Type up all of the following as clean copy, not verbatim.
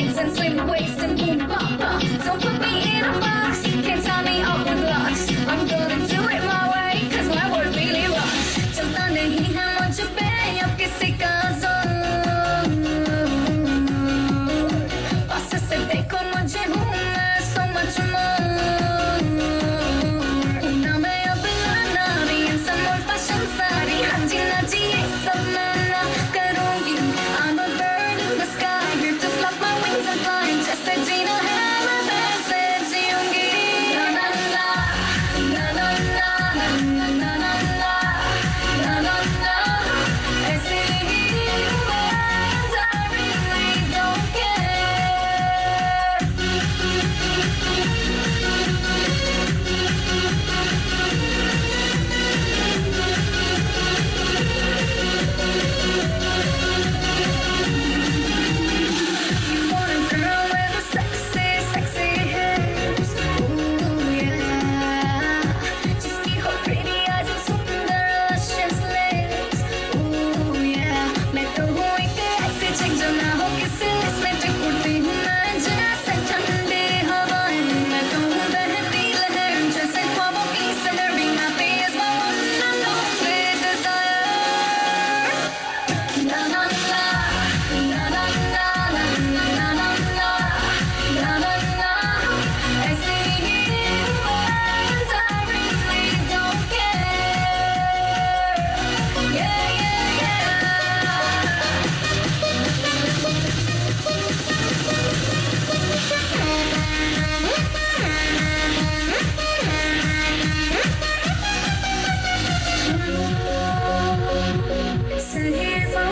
legs and slim waist and boom bop bop. Don't put me in a box, can't tie me up with locks. I'm gonna do it my way, cause my word really rocks. चलता नहीं है मुझ पे अब किसी का जोर, पास से देखो मुझे हूँ मैं so much more. ना मैं अब लाना भी इन some more fashion साड़ी, हाँ जी ना जी ये सब मैं ना करूँगी. I'm a bird in the sky, here to flap my wings and fly. जैसे जीना है मैं वैसे जीऊँगी. Na na na, na na na, na na na na, na na na. ऐसे ही हूँ मैं and I really don't care. You want a girl with a sexy, sexy hips. Ooh yeah. जिसकी हो pretty eyes and सुंदर luscious lips. Ooh yeah. मैं तो हूँ एक ऐसी chick जो ना हो किसी list में. टिक उड़ती हूँ मैं जैसे ठंडी हवाएं. मैं तो हूँ बहती लहर जैसे ख्वाबों की सहर. Being happy is my one and only desire. Na na na, na na na, na na na na na, na na na. ऐसे ही हूँ मैं and I really don't care. Yeah yeah yeah. सही वो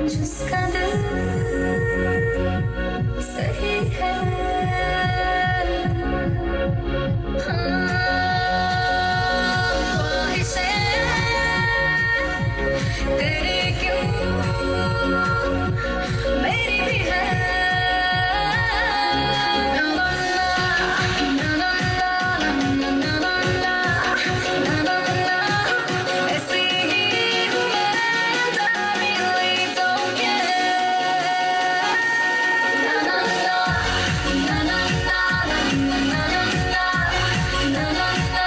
जिसका दिल सही है. ख्वाहिशें तेरी क्यों मेरी भी है. ना ना ना ना ना ना ना ना ना ना. ऐसी ही हूँ मैं and I really don't care. Na na na, na na na, na na na na, na na na.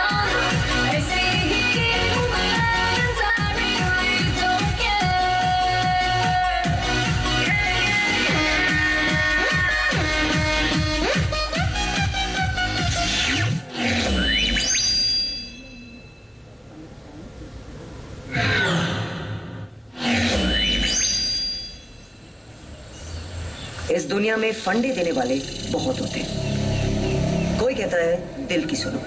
ऐसी ही हूँ मैं and I really don't care. इस दुनिया में फंडे देने वाले बहुत होते हैं. कोई कहता है दिल की सुनो,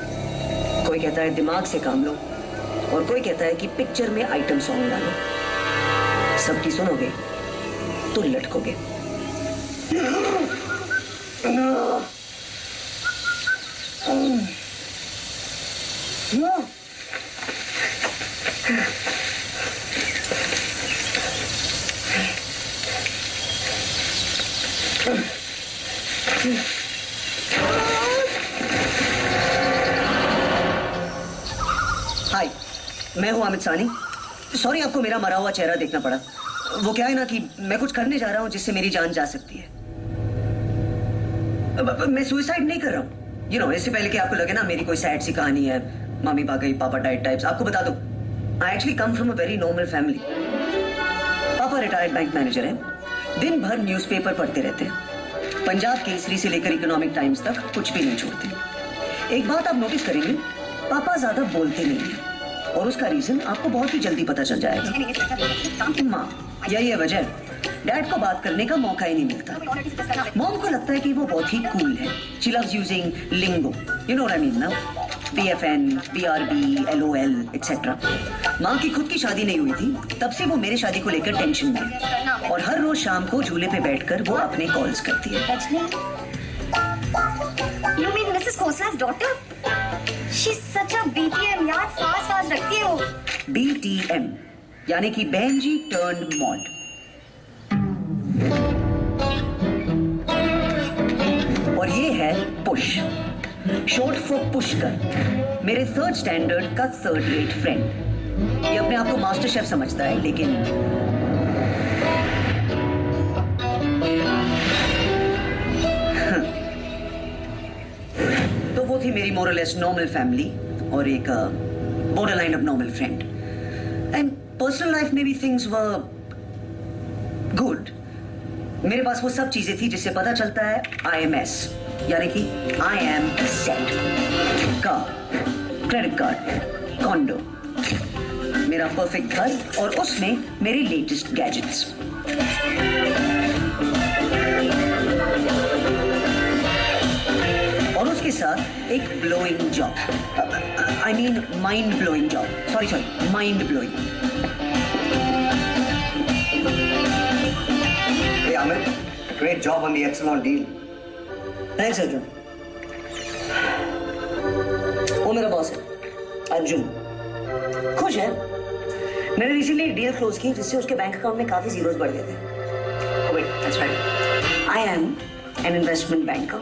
कोई कहता है दिमाग से काम लो, और कोई कहता है कि पिक्चर में आइटम सॉन्ग डालो. सबकी सुनोगे तो लटकोगे. हाय, मैं हूं अमित सानी. सॉरी आपको मेरा मरा हुआ चेहरा देखना पड़ा. वो क्या है ना कि मैं कुछ करने जा रहा हूं जिससे मेरी जान जा सकती है. मैं सुसाइड नहीं कर रहा हूं. यू नो, इससे पहले कि आपको लगे ना मेरी कोई सैड सी कहानी है, मम्मी भाग गई, पापा डाइट टाइप्स, आपको बता दूं, I actually come from a very normal family. पापा रिटायर्ड बैंक मैनेजर हैं, दिन भर न्यूज़पेपर पढ़ते रहते हैं. पंजाब केसरी से लेकर इकोनॉमिक टाइम्स तक कुछ भी नहीं छोड़ते. एक बात आप नोटिस करेंगे, पापा ज्यादा बोलते नहीं हैं, और उसका रीजन आपको बहुत ही जल्दी पता चल जाएगा. माँ, यही है वजह. डैड को बात करने का मौका ही नहीं मिलता. मॉम को लगता है कि वो बहुत ही कूल है. She loves using lingo, you know what I mean ना, BFN, BRB, LOL etc. माँ की खुद की शादी नहीं हुई थी, तब से वो मेरे शादी को लेकर टेंशन में है, और हर रोज शाम को झूले पे बैठकर वो अपने कॉल्स करती है. You mean Mrs. Khosla's daughter? She's such a BTM यार, फास्ट रखती है वो. BTM यानी कि बेंजी टर्न्ड मॉड. और ये है पुश, शॉर्ट फॉर पुष्कर, मेरे थर्ड स्टैंडर्ड का थर्ड रेट फ्रेंड. ये अपने आप को मास्टर शेफ समझता है, लेकिन more or less normal family और एक borderline of normal friend. And personal life में भी things were good. मेरे पास वो सब चीजें थी जिससे पता चलता है IMS, यानी कि I am set. Car, credit card, condor, मेरा परफेक्ट घर और उसमें मेरे लेटेस्ट गैजेट्स. और उसके साथ एक blowing job. I mean mind blowing job. Sorry mind blowing. Hey Amit, great job on the Epsilon deal. Thanks Arjun. वो मेरा बॉस है अर्जुन. खुश है. मैंने रिसेंटली एक डील क्लोज की जिससे उसके बैंक अकाउंट में काफी जीरोस बढ़ गए थे. Oh wait, that's right. I am an investment banker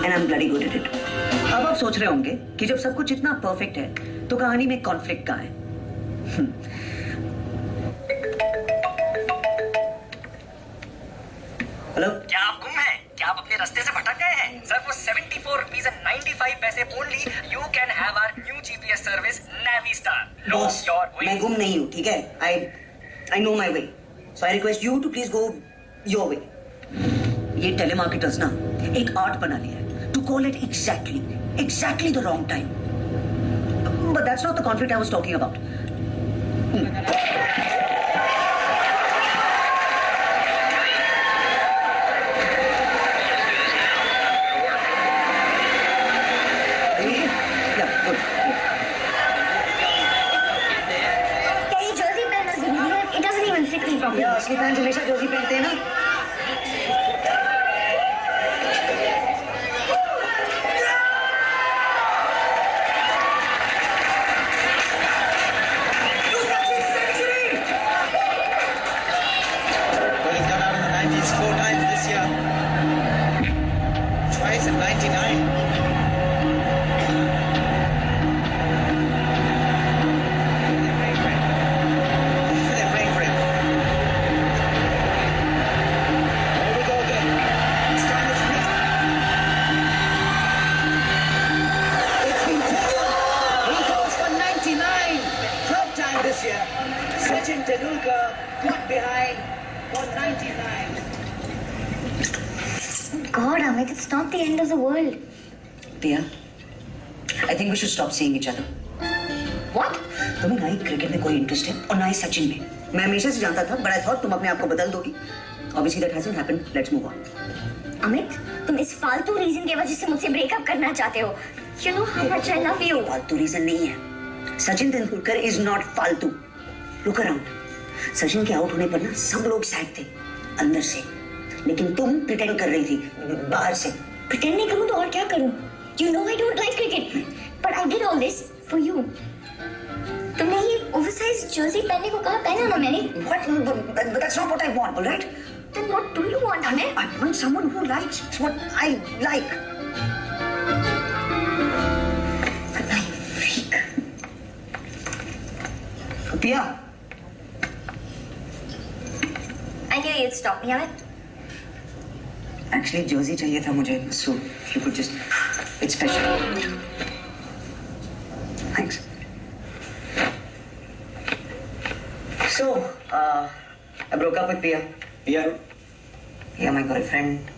and I'm bloody good at it. अब आप सोच रहे होंगे कि जब सब कुछ इतना परफेक्ट है तो कहानी में कॉन्फ्लिक्ट कहाँ है? हेलो, क्या आप गुम हैं? क्या आप अपने रास्ते से भटक गए हैं? सर वो 74 rupees and 95 पैसे only you can have our new GPS service Navistar. Know boss, your way. मैं गुम नहीं हूँ, ठीक है? I know my way. So I request you to please go your way. ये टेलीमार्केटर्स ना एक आर्ट बना लिया है to call it exactly the wrong time. But that's not the conflict I was talking about. Yeah, good. क्या ये Jersey पहनना जरूरी है? It doesn't even fit me properly. या असली फैंस हमेशा जर्सी पहनते हैं ना. Well, he's got out of the 90s 4 times this year. Twice in 99. They're praying for him. Here we go again. This time it's Smith. It's been taken. He goes for 99. Third time this year. Sachin Tendulkar got behind for 99. God, Amit, it's not the end of the world. Priya, I think we should stop seeing each other. What? तुम्हें ना ही cricket में कोई interest है और ना ही सचिन में. मैं हमेशा से जानता था, but I thought तुम अपने आप को बदल दोगी. Obviously that hasn't happened. Let's move on. Amit, तुम इस फालतू रीजन की वजह से मुझसे ब्रेकअप करना चाहते हो. You know how much I love you. फालतू रीजन नहीं है. सचिन तेंदुलकर is not फालतू. Look around. सचिन के आउट होने पर ना सब लोग सैड थे अंदर से, लेकिन तुम प्रिटेंड कर रही थी बाहर से. Pretend नहीं करूँ तो और क्या करूँ? You know I don't like cricket, but I did all this for you. तुमने ये oversized jersey पहनने को कहा, पहना ना मैंने. What? But that's not what I want, all right? Then what do you want, Amit? I want someone who likes what I like. Goodbye, freak. Priya, I knew you'd stop me, Amit. actually jersey चाहिए था मुझे, so if you could just, it's special. Thanks. So, I broke up with Priya. Yeah. Yeah, my girlfriend.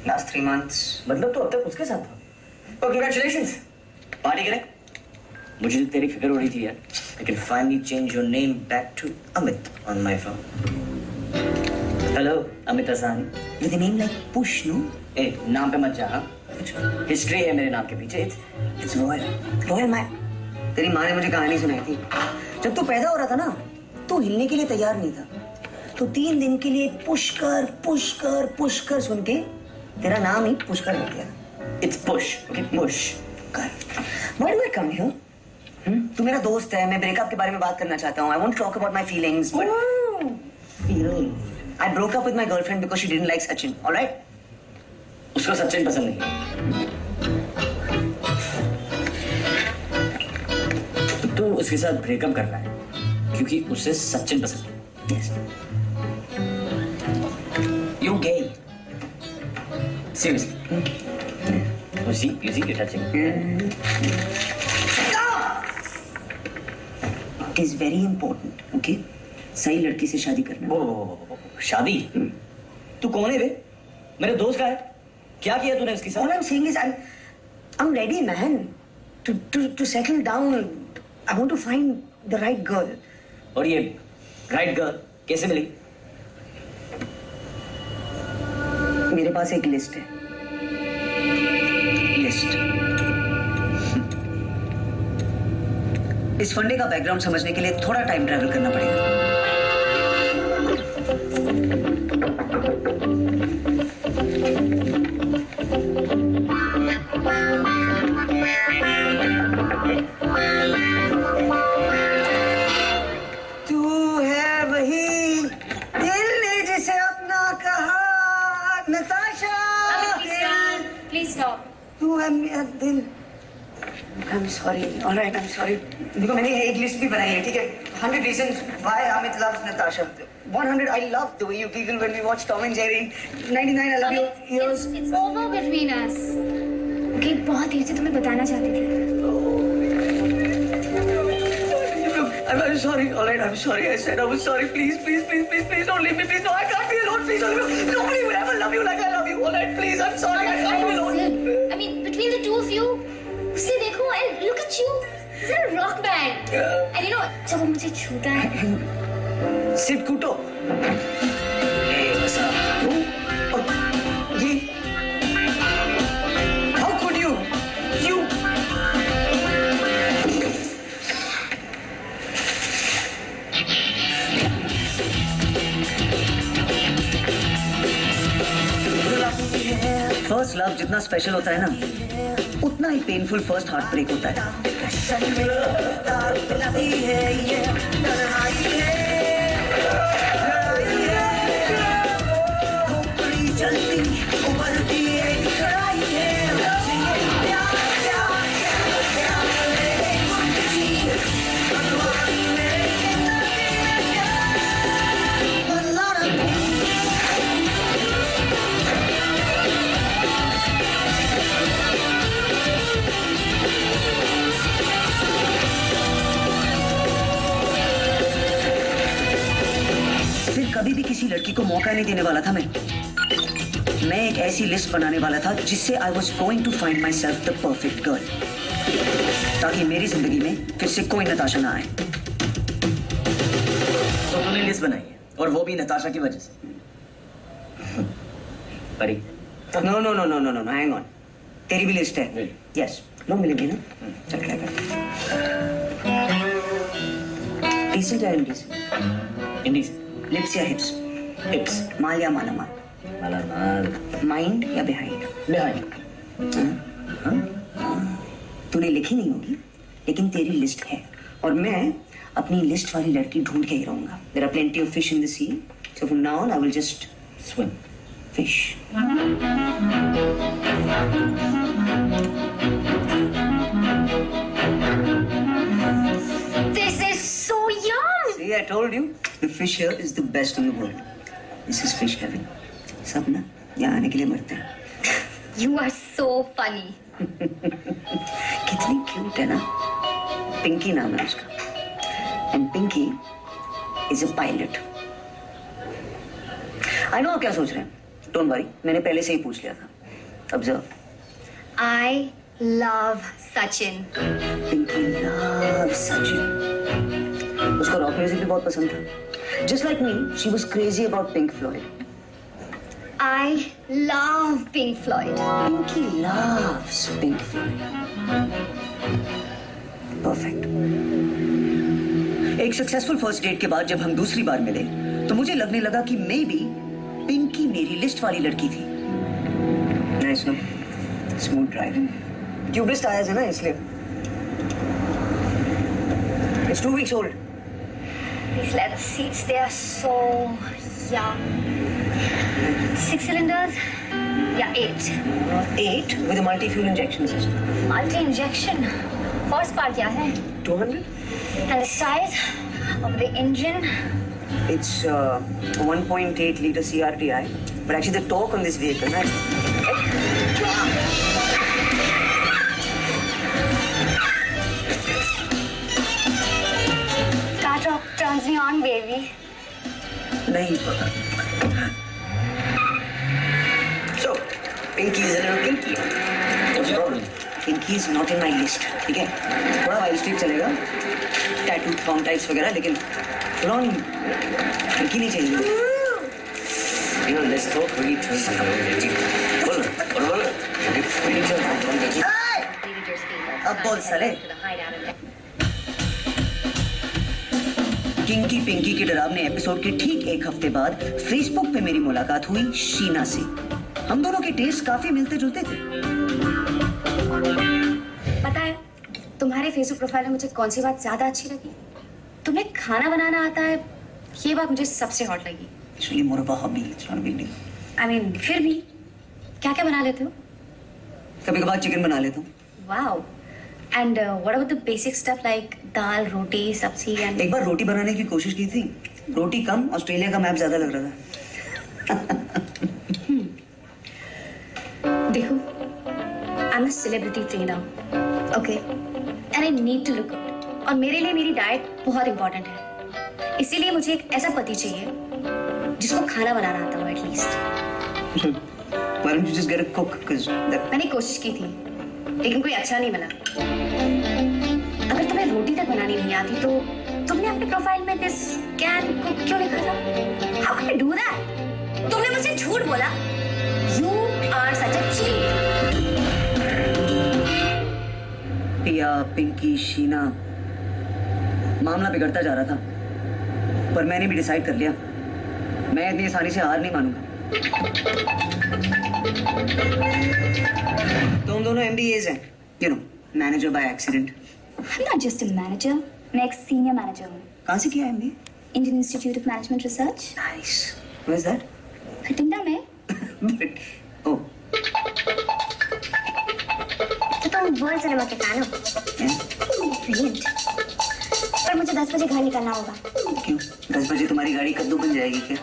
Last 3 months. मतलब तो अब तक उसके साथ था. Oh, congratulations. पार्टी करें? मुझे तो तेरी फिक्र हो रही थी यार. I can finally change your name back to Amit on my phone. Hello, Amit Asani. With a name like Push, no? ए, नाम पे मत जा हाँ. हिस्ट्री है मेरे नाम के पीछे. It's royal. Royal man. तेरी माँ ने मुझे कहानी सुनाई थी. जब तू पैदा हो रहा था ना, तू हिलने के लिए तैयार नहीं था. तो 3 दिन के लिए पुश कर सुन के तेरा नाम ही पुष्कर हो गया. It's push, okay, push. Why do I come here? तू मेरा दोस्त है. मैं ब्रेकअप के बारे में बात करना चाहता हूँ. I want to talk about my feelings. But Feelings. I broke up with my girlfriend because she didn't like Sachin. All right? उसको सचिन पसंद नहीं. तो उसके साथ ब्रेकअप करना है क्योंकि उसे सचिन पसंद है. Yes. You gay. Seriously. You see, you're touching. It is very important, okay? सही लड़की से शादी करना। ओ, शादी? तू कौन है बे? मेरे दोस्त का है? क्या किया तूने इसके साथ? All I'm saying is I'm ready, man, to settle down. I want to find the right girl. और ये राइट गर्ल कैसे मिली? मेरे पास एक लिस्ट है। लिस्ट। इस फंडे का बैकग्राउंड समझने के लिए थोड़ा टाइम ट्रैवल करना पड़ेगा। तू है वही दिल ने जिसे अपना कहा, नताशा। Please stop. तू है मेरा दिल। I'm sorry. All right, I'm sorry. देखो मैंने एक लिस्ट भी बनाई है, ठीक है? 100 reasons why Amit loves Natasha. 100 I love the way you giggle when we watch Tom and Jerry. 99 I love your ears. It's over between us. Okay, बहुत देर से तुम्हें बताना चाहती थी. I'm sorry. All right, I'm sorry. I said I was sorry. Please don't leave me. Please, no, I can't be alone. Please don't leave me. Nobody will ever love you like I love you. All right, please. I'm sorry. I can't be alone. I mean, between the two of you, उसे देखो and look at you. It's a rock band. And you know, जब वो मुझे छूता है. Sid Kuto. Hey, what's up? Who? Oh, ye. How could you? You. First love जितना special होता है ना, उतना ही पेनफुल फर्स्ट हार्ट ब्रेक होता है। कभी भी किसी लड़की को मौका नहीं देने वाला था मैं एक ऐसी लिस्ट बनाने वाला था जिससे I was going to find myself the perfect girl, ताकि मेरी जिंदगी में फिर से कोई नताशा ना आए। तो तूने लिस्ट बनाई है, और वो भी नताशा की वजह से। Pari no no no no no no hang on, तेरी भी लिस्ट है? यस, लोग मिलेंगे ना? चल ट्राई कर। डिसेंट या इंडिसेंट? इंडिसेंट। लिप्स या हिप्स? हिप्स। माल या माला माल? माला माल। माइंड या बिहाइंड? बिहाइंड। तूने लिखी नहीं होगी, लेकिन तेरी लिस्ट है, और मैं अपनी लिस्ट वाली लड़की ढूंढ के ही रहूंगा। There are plenty of fish in the sea, so from now on I will just swim. Fish. This is so yum. See, I told you, the fish here is the best in the world. This is fish heaven. सब ना यहाँ आने के लिए मरते हैं। You are so funny. कितनी cute है ना? पिंकी नाम है उसका, and Pinky is a pilot. I know आप क्या सोच रहे हैं? Don't worry, मैंने पहले से ही पूछ लिया था. Observe. I love Sachin. Pinky loves Sachin. उसको रॉक म्यूजिक भी बहुत पसंद था. Just like me, she was crazy about Pink Floyd. I love Pink Floyd. Pinky loves Pink Floyd. Perfect. एक सक्सेसफुल फर्स्ट डेट के बाद जब हम दूसरी बार मिले, तो मुझे लगने लगा कि मे बी पिंकी मेरी लिस्ट वाली लड़की थी। Nice no, smooth driving. ट्यूबलिस्ट आया है ना, इसलिए। It's 2 weeks old. These leather seats, they are so yum. 6 cylinders? Yeah, 8. 8 with a multi-fuel injection system. Multi-injection. Horsepower क्या है? 200? And the size of the engine? It's 1.8 liter CRTI, but actually the torque on this vehicle, right? That rock turns me on, baby. नहीं पता। So, Pinky is a little kinky. What's the problem? Pinky is not in my list, ठीक है? थोड़ा wild streak चलेगा, tattoo, थॉन्ग types वगैरह, लेकिन full on Pinky नहीं चाहिए। You know, let's talk really things. बोल। अब बोल साले। किंकी पिंकी के डरावने एपिसोड के ठीक एक हफ्ते बाद फेसबुक पे मेरी मुलाकात हुई शीना से। हम दोनों के टेस्ट काफी मिलते जुलते थे। पता है तुम्हारे फेसबुक प्रोफाइल में मुझे कौन सी बात ज्यादा अच्छी लगी? तुम्हें खाना बनाना आता है, ये बात मुझे सबसे हॉट लगी। Actually, more of a hobby. It's not a big deal. I mean, फिर भी क्या क्या बना लेते हो? कभी कभार चिकन बना लेता हूँ। Wow. And what about the basic stuff like दाल, रोटी, सब्जी and एक बार रोटी बनाने की कोशिश की थी, रोटी कम, ऑस्ट्रेलिया का मैप ज्यादा लग रहा था। देखो, I'm a celebrity trainer, okay? And I need to look good. और मेरे लिए मेरी डाइट बहुत इंपॉर्टेंट है। इसीलिए मुझे एक ऐसा पति चाहिए जिसको खाना बनाना आता हो at least. Why don't you just get a cook? Because that मैंने कोशिश की थी, लेकिन कोई अच्छा नहीं मिला। अगर तुम्हें रोटी तक बनानी नहीं आती तो तुमने अपने प्रोफाइल में दिस कैन कुक क्यों लिखा था? How can you do that? तुमने मुझसे झूठ बोला। You are such a cheat. पिया, पिंकी, शीना, मामला बिगड़ता जा रहा था, पर मैंने भी डिसाइड कर लिया, मैं इतनी आसानी से हार नहीं मानूंगा। तुम दोनों MBAs हैं, you know, manager by accident। I'm not just a manager, मैं एक senior manager हूँ। कहाँ से किया MBA? Indian Institute of Management Research। Nice। Where's that? Bathinda में। But, oh, तो तुम वर्ल्ड सिनेमा के फैन हो? yeah? Brilliant। पर मुझे 10 बजे घर निकलना होगा। क्यों? 10 बजे तुम्हारी गाड़ी कद्दू बन जाएगी क्या?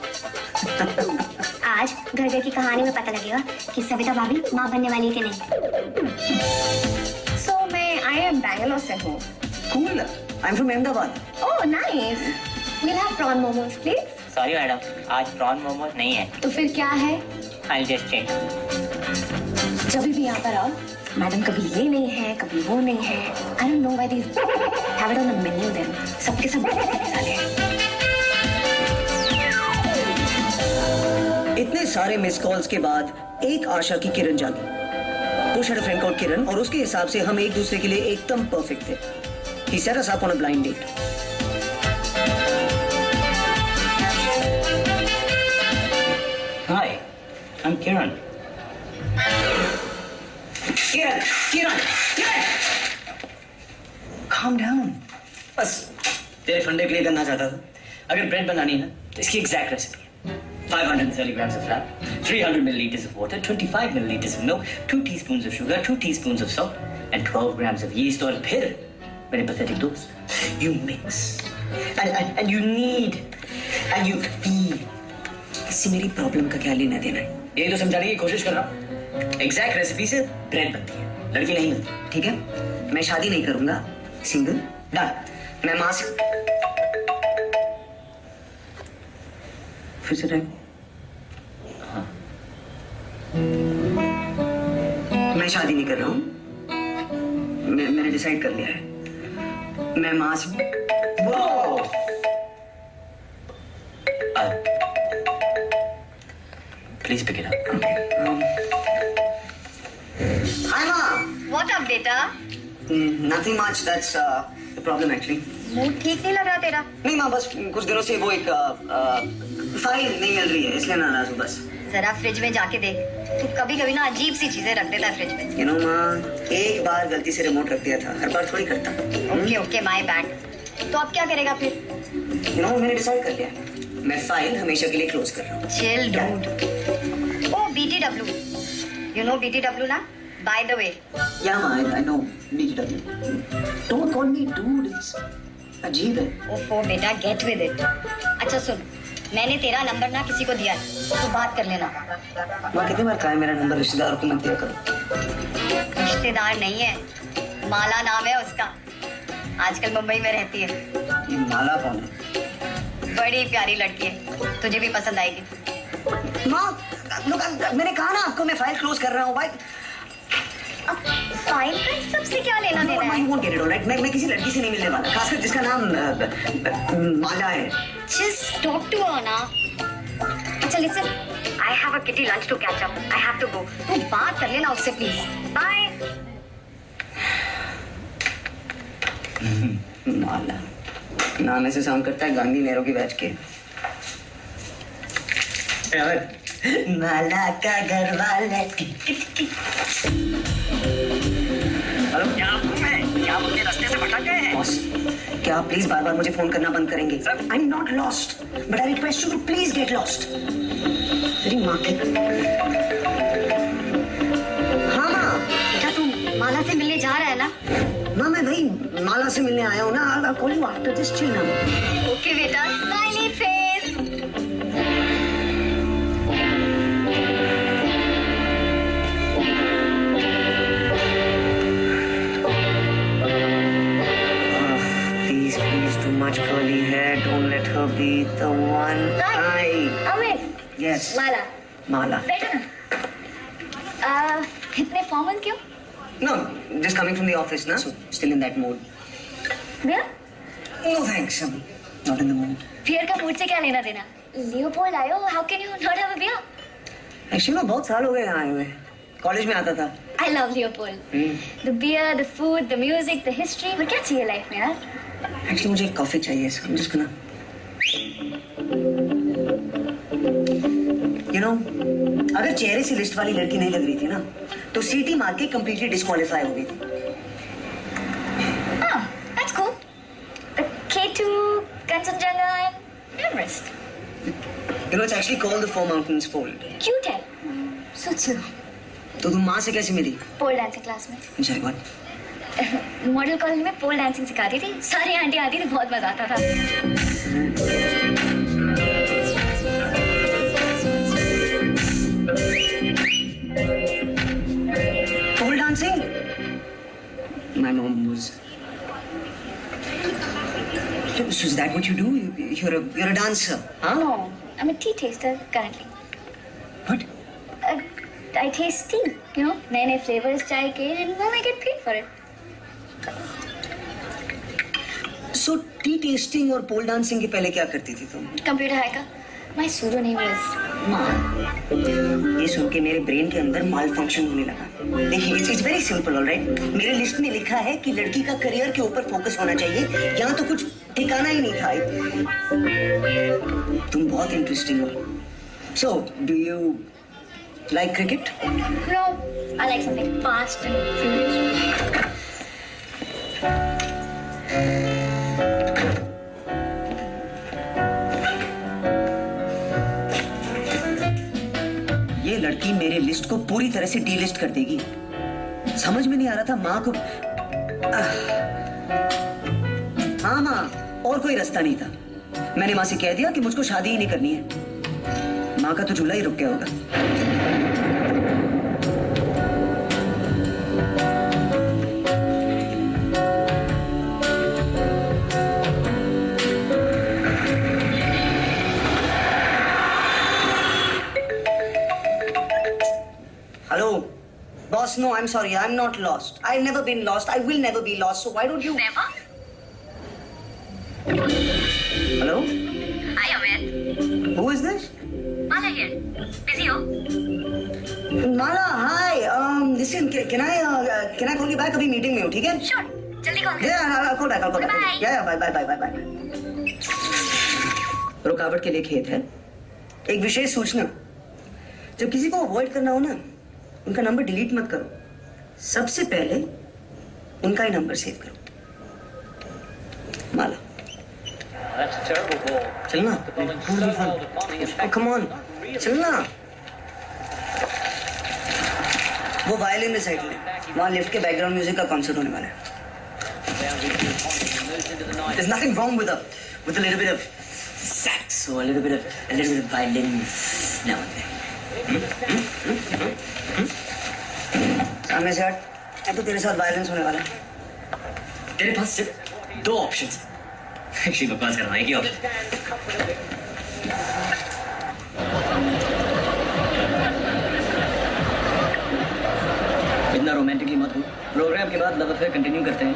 आज घर घर की कहानी में पता लगेगा कि सविता भाभी माँ बनने वाली है कि नहीं। So मैं आई एम बैंगलोर से हूँ। Cool। I'm from Ahmedabad। Oh nice। We'll have prawn momos please। Sorry madam, आज प्रॉन मोमोज नहीं है। तो फिर क्या है? I'll just check. जब भी यहाँ पर आओ, मैडम कभी ये नहीं है, कभी वो नहीं है। I don't know why they have it on the menu then। सबके सब साले हैं। इतने सारे मिस कॉल्स के बाद एक आशा की किरण जागी। पुश हर फ्रेंड कॉल्ड किरण और उसके हिसाब से हम एक दूसरे के लिए एकदम परफेक्ट थे। He set us up on a blind date। Hi, I'm Kiran. Kiran! Calm down। बस तेरे फंडे के लिए करना चाहता था। अगर ब्रेड बनानी है तो इसकी एग्जैक्ट रेसिपी है। 530 grams of flour, 300 milliliters of water, 25 milliliters of milk, 2 teaspoons of sugar, 2 teaspoons of salt, and 12 grams of yeast। और फिर मेरे pathetic दोस्त, you mix, and you knead, and you feed। इससे मेरी प्रॉब्लम का क्या लेना देना है? यही तो समझाने की कोशिश कर रहा हूँ। एग्जैक्ट रेसिपी से ब्रेड बनती है, लड़की नहीं बनती। ठीक है, मैं शादी नहीं करूंगा, सिंगल। डन। मैं मां से फिर से टाइम। मैं शादी नहीं कर रहा हूँ, मैंने डिसाइड कर लिया है। मैं मां से प्लीज पिक इट अप। हाय मां। What up बेटा? Nothing much, that's the problem actually. Mood ठीक नहीं लग रहा तेरा? नहीं मां, बस कुछ दिनों से वो एक फाइल नहीं मिल रही है, इसलिए नाराज हूँ बस। जरा फ्रिज में जाके देख। तू कभी कभी ना अजीब सी चीजें रख देता है फ्रिज में। यू नो मां, एक बार गलती से रिमोट रख दिया था, हर बार थोड़ी करता। Okay okay my bad. तो अब क्या करेगा फिर? यू नो मैंने डिसाइड कर लिया, मैं फाइल हमेशा के लिए क्लोज कर रहा हूँ। Chill dude. Oh BTW। You know BTW ना? By the way. Yeah man, I know BTW। Don't call me dude, it's अजीब है। ओफो बेटा गेट विद इट। अच्छा सुन, मैंने तेरा नंबर ना किसी को दिया है, तो बात कर लेना। मां कितनी बार कहा है मेरा नंबर रिश्तेदारों को मत दिया करो। रिश्तेदार नहीं है, माला नाम है उसका। आजकल मुंबई में रहती है। ये माला कौन है? बड़ी प्यारी लड़की है, तुझे भी पसंद आएगी। माँ, look, मैंने कहा ना आपको मैं फाइल क्लोज कर रहा हूँ भाई। फाइल का सबसे क्या लेना देना है? You won't get it, all right? मैं किसी लड़की से नहीं मिलने वाला, खासकर जिसका नाम माला है। Just talk to her ना। अच्छा listen, I have a kitty lunch to catch up. I have to go. तू बात कर लेना उससे please. Bye. माला नाम ऐसे साउंड करता है गांधी नेहरू की बैच के। माला का घर वाला। हेलो, क्या आप अपने रास्ते से भटक गए हैं? बॉस, क्या आप प्लीज बार बार मुझे फोन करना बंद करेंगे? I am not lost, but I request you to please get lost. तेरी माँ के। हाँ माँ, क्या तू माला से मिलने जा रहा है ना? माँ मैं भाई माला से मिलने आया हूँ ना। I'll call you after this, chill now. Okay बेटा, smiley face. Please, too much curly hair. Don't let her be the one. Hi. Amit. Yes. Mala. बैठो ना। इतने फॉर्मल क्यों? No, just coming from the office, na? So still in that mood. Beer? No thanks, I'm not in the mood. Beer का mood से क्या लेना देना? Leopold आयो, how can you not have a beer? Actually, मैं बहुत साल हो गए यहाँ आए हुए। कॉलेज में आता था। I love Leopold. The beer, the food, the music, the history. पर क्या चाहिए लाइफ में यार? Actually, मुझे एक कॉफी चाहिए। I'm just gonna. You know, अगर चेहरे से लिस्ट वाली लड़की नहीं लग रही थी ना, तो सीटी मार के completely disqualify हो गई थी। Oh, that's cool. The K2, Kanchenjunga, and Everest. You know, it's actually called the Four Mountains Fold. Cute है. Suits you. तो तुम माँ से कैसे मिली? पोल डांसिंग क्लास में। Sorry, what? मॉडल कॉलेज में पोल डांसिंग सिखाती थी। सारी आंटी आती थी, बहुत मजा आता था। Pole dancing? My mom was. So is that what you do? You're a dancer, huh? No, I'm a tea taster currently. What? I taste tea, you know, नए flavors चाय के, and then I get paid for it. So tea tasting और pole dancing के पहले क्या करती थी तुम? Computer hacker. My pseudonym was Mal. ये सुन के मेरे ब्रेन के अंदर माल फंक्शन होने लगा। देखिए, इट्स वेरी सिंपल, ऑलराइट। मेरे लिस्ट में लिखा है कि लड़की का करियर के ऊपर फोकस होना चाहिए। यहाँ तो कुछ ठिकाना ही नहीं था। तुम बहुत इंटरेस्टिंग हो। So, do you like cricket? No, I like something fast and furious. ये लड़की मेरे लिस्ट को पूरी तरह से डीलिस्ट कर देगी। समझ में नहीं आ रहा था माँ को। हाँ माँ, और कोई रास्ता नहीं था। मैंने माँ से कह दिया कि मुझको शादी ही नहीं करनी है। माँ का तो झूला ही रुक गया होगा। Hello, boss. No, I'm sorry. I'm not lost. I've never been lost. I will never be lost. So why don't you? Never? Hello? Hi, Amit. Who is this? Mala here. Busy ho? Mala, hi. Listen, can I call you back? अभी meeting में हूँ, ठीक है? Sure. जल्दी call कर। Yeah, I'll call back. Bye. Yeah, bye. रुकावट के लिए खेत है। एक विशेष सूचना, जब किसी को अवॉइड करना हो ना, उनका नंबर डिलीट मत करो। सबसे पहले उनका ही नंबर सेव करो। माला। That's a terrible ball. चलना। The bowling so well that Bonnie is back. Come on, Really चलना। वो वायलिन में साइड में, वहाँ लिफ्ट के बैकग्राउंड म्यूजिक का कॉन्सर्ट होने वाला है। boundary to Bonnie and moves into the night. There's nothing wrong with a little bit of sax or a little bit of violin now and then. सामने से हट, मैं तो तेरे साथ वायलेंस होने वाला है। तेरे पास सिर्फ दो ऑप्शंस। एक्चुअली बकवास कर रहा है, एक ही ऑप्शन। इतना रोमांटिकली मत हो। प्रोग्राम के बाद लव अफेयर कंटिन्यू करते हैं।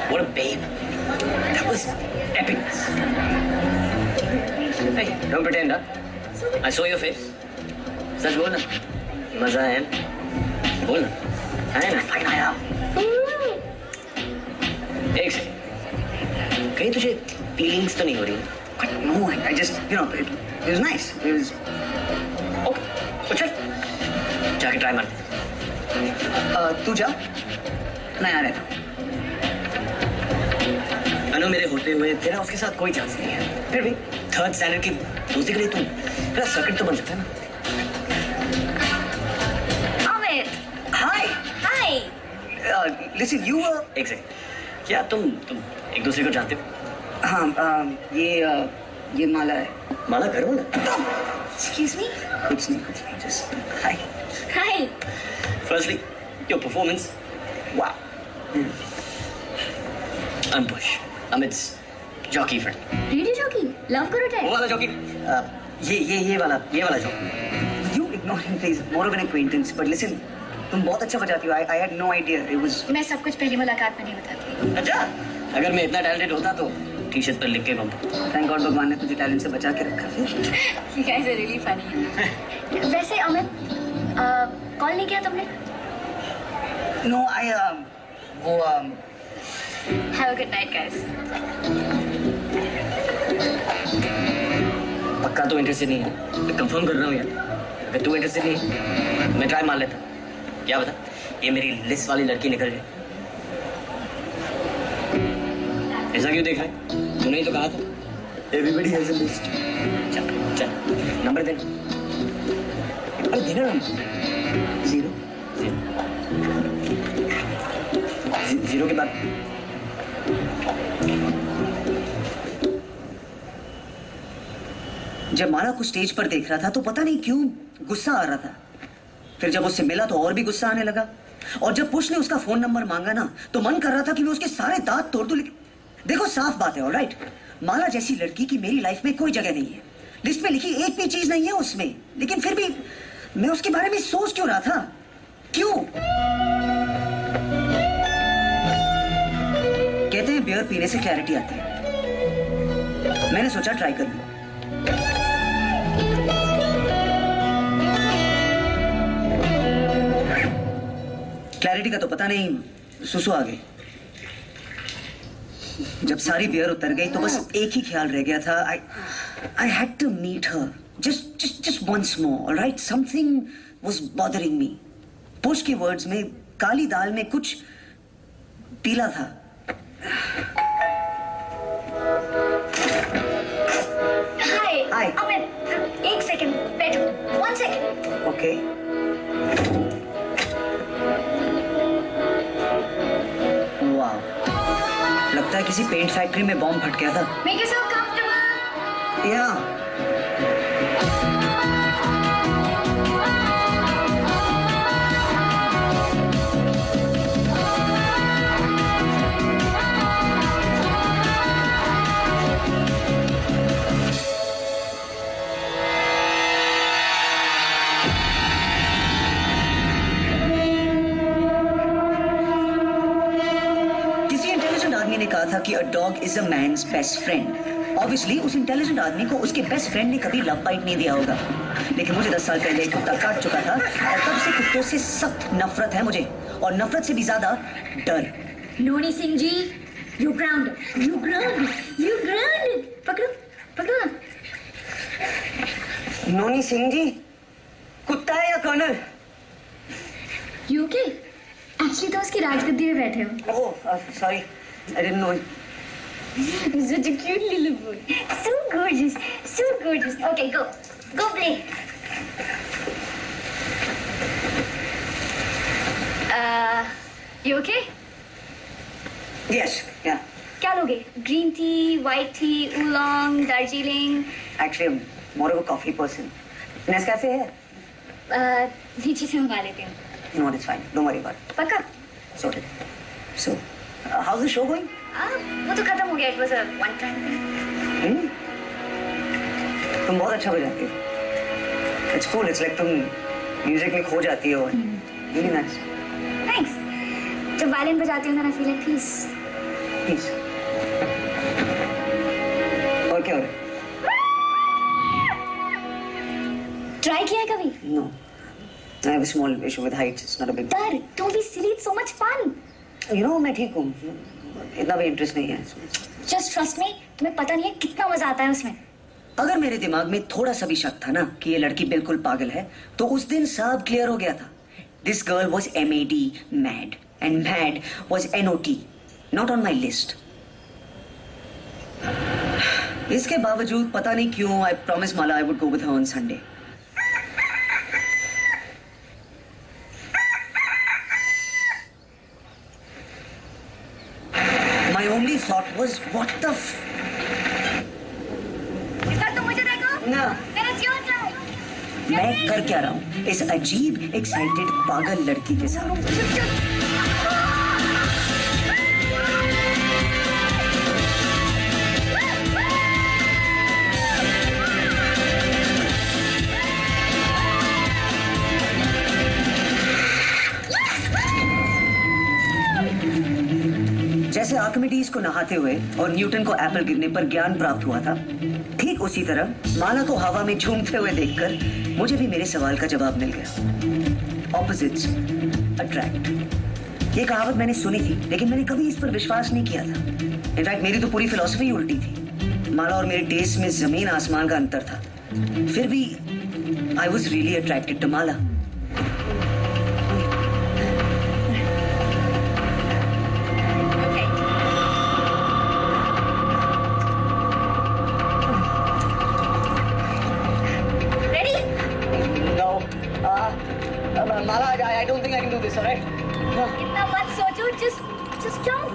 What a babe. That was epic. Hey, don't pretend, huh? I saw your face. सच बोलना। मजा है ना? बोलना। है ना? फाइन आया। एक सेकंड। कहीं तुझे फीलिंग्स तो नहीं हो रही? No, I just, you know, it was nice. It was... okay, तो चल। जाके ट्राई मार। तू जा। मैं आ रहा हूँ। अनु मेरे होते हुए तेरा उसके साथ कोई चांस नहीं है। फिर भी थर्ड स्टैंडर्ड की दोस्ती के लिए तुम मेरा सर्किट तो बन सकता है ना? Amit, Hi. Hi. Listen, you were... एक सेकंड। क्या तुम एक दूसरे को जानते हो? हाँ, ये माला है। माला घर वाला? Excuse me? कुछ नहीं, just hi. Hi. Firstly, your performance. Wow. I'm Bush. Amit's jockey friend. Radio jockey, love करो वो टाइप। वाला jockey. ये वाला jockey. You ignore him, please. More of an acquaintance. But listen, तुम बहुत अच्छा बजाती हो. I had no idea. It was... मैं सब कुछ पहली मुलाकात में नहीं बताती। अच्छा, अगर मैं इतना टैलेंटेड होता तो टी-शर्ट पर लिख के घूमता। Thank God भगवान ने तुझे टैलेंट से बचा के रखा फिर। You guys are really funny. वैसे अमित, कॉल नहीं किया तुमने? No, वो Have a good night, guys. पक्का तो इंटरेस्टेड नहीं है? मैं कंफर्म कर रहा हूँ यार। अगर तू इंटरेस्टेड नहीं है, मैं ट्राई मार लेता। क्या बता? ये मेरी लिस्ट वाली लड़की निकल जाए। ऐसा क्यों देख रहा है? तूने ही तो कहा था। Everybody has a list. चल, नंबर दे। अरे देना नंबर। 0 के बाद जब माला को स्टेज पर देख रहा था तो पता नहीं क्यों गुस्सा आ रहा था। फिर जब उससे मिला तो और भी गुस्सा आने लगा। और जब पुश ने उसका फोन नंबर मांगा ना तो मन कर रहा था कि मैं उसके सारे दांत तोड़ दूं। लेकिन देखो साफ बात है, ऑलराइट, माला जैसी लड़की की मेरी लाइफ में कोई जगह नहीं है। लिस्ट में लिखी एक भी चीज नहीं है उसमें। लेकिन फिर भी मैं उसके बारे में सोच क्यों रहा था? क्यों? कहते हैं बियर पीने से क्लैरिटी आती है। मैंने सोचा ट्राई कर लूं। क्लैरिटी का तो पता नहीं, सुसु आ गई। जब सारी बियर उतर गई तो बस एक ही ख्याल रह गया था. I had to meet her. Just once more, all right? Something was bothering me. Push के वर्ड्स में काली दाल में कुछ पीला था. Hi. Hi. अमित, एक सेकंड बैठो. 1 second. Okay. वाह, लगता है किसी पेंट फैक्ट्री में बॉम्ब फट गया था. Make yourself comfortable. Yeah. ने कहा था कि a dog is a man's best friend. Obviously उस इंटेलिजेंट आदमी को उसके बेस्ट फ्रेंड ने कभी लव बाइट नहीं दिया होगा. लेकिन मुझे 10 साल पहले एक कुत्ता काट चुका था और तब से कुत्तों से सख्त नफरत है मुझे, और नफरत से भी ज्यादा डर. नोनी सिंह जी, यू ग्राउंड. पकड़ो ना. नोनी सिंह जी, कुत्ता है या कर्नल? You okay? Actually तो उसकी राजगद्दी में बैठे हो. Oh sorry, I didn't know. Such a cute little boy. So gorgeous. Okay, go play. You okay? Yes, yeah. क्या लोगे? Green tea, white tea, oolong, Darjeeling. Actually, I'm more of a coffee person. Nescafe है? नीचे से मंगा लेती हूँ. No, it's fine. Don't worry about it. पक्का? Sorted. So, how's the show going? वो तो खत्म हो गया. It was a one-time thing. तुम बहुत अच्छा बजाती हो. It's cool. It's like तुम म्यूजिक में खो जाती हो. Really nice. Thanks. जब वायलिन बजाती हूँ ना, I feel like peace. Peace. और क्या हो रहा है? Try किया है कभी? No. I have a small issue with heights. It's not a big. Dar, don't be silly. It's so much fun. You know, मैं ठीक हूँ. इतना भी इंटरेस्ट नहीं है इसमें. Just trust me. तुम्हें पता नहीं है कितना मजा आता है उसमें. अगर मेरे दिमाग में थोड़ा सा भी शक था ना कि ये लड़की बिल्कुल पागल है, तो उस दिन सब क्लियर हो गया था. This girl was MAD, mad, and mad was NOT, not on my list. इसके बावजूद पता नहीं क्यों I promised Mala I would go with her on Sunday. My only thought was, what the इस बार तुम मुझे देखो. No. Then it's your turn. मैं कर क्या रहा हूँ इस अजीब एक्साइटेड पागल लड़की के साथ. जैसे आर्किमिडीज को नहाते हुए और न्यूटन को एप्पल गिरने पर ज्ञान प्राप्त हुआ था, ठीक उसी तरह माला को हवा में झूमते हुए देखकर मुझे भी मेरे सवाल का जवाब मिल गया. Opposites attract. ये कहावत मैंने सुनी थी, लेकिन मैंने कभी इस पर विश्वास नहीं किया था. इनफैक्ट मेरी तो पूरी फिलॉसफी उल्टी थी. माला और मेरे टेस्ट में जमीन आसमान का अंतर था. फिर भी I was really attracted to Mala. Mala, I don't think I can do this, all right? इतना मत सोचो. Just jump.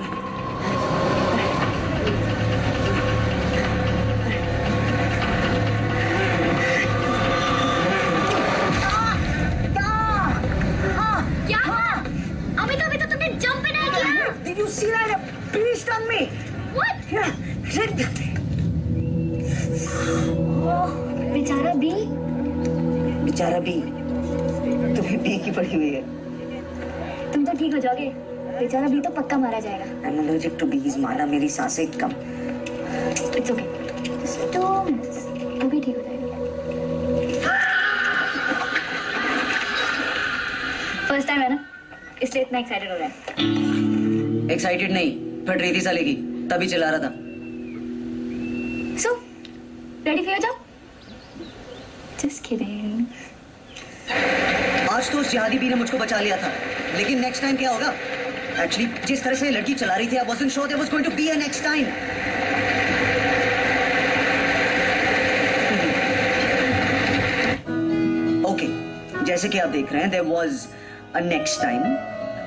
क्या हुआ? अभी तो तुमने जंप भी नहीं किया. Did you see that? Please on me. What? बेचारा बी. बेचारा बी. तुम्हें बी की पड़ी हुई है. तुम तो ठीक हो जाओगे. बेचारा बी तो पक्का मारा जाएगा. I'm allergic to bees. माला, मेरी सांसें कम. It's okay. Just 2 minutes. अभी ठीक हो जाएगा. फर्स्ट टाइम है ना, इसलिए इतना एक्साइटेड हो रहा है. एक्साइटेड नहीं, फट रही थी साले की. तभी चिल्ला रहा था। So, ready for your job? Just kidding. आज तो उस जिहादी बी ने मुझको बचा लिया था, लेकिन नेक्स्ट टाइम क्या होगा? एक्चुअली जिस तरह से ये लड़की चला रही थी, I wasn't sure there was going to be a next time. Okay, जैसे कि आप देख रहे हैं, there was a next time.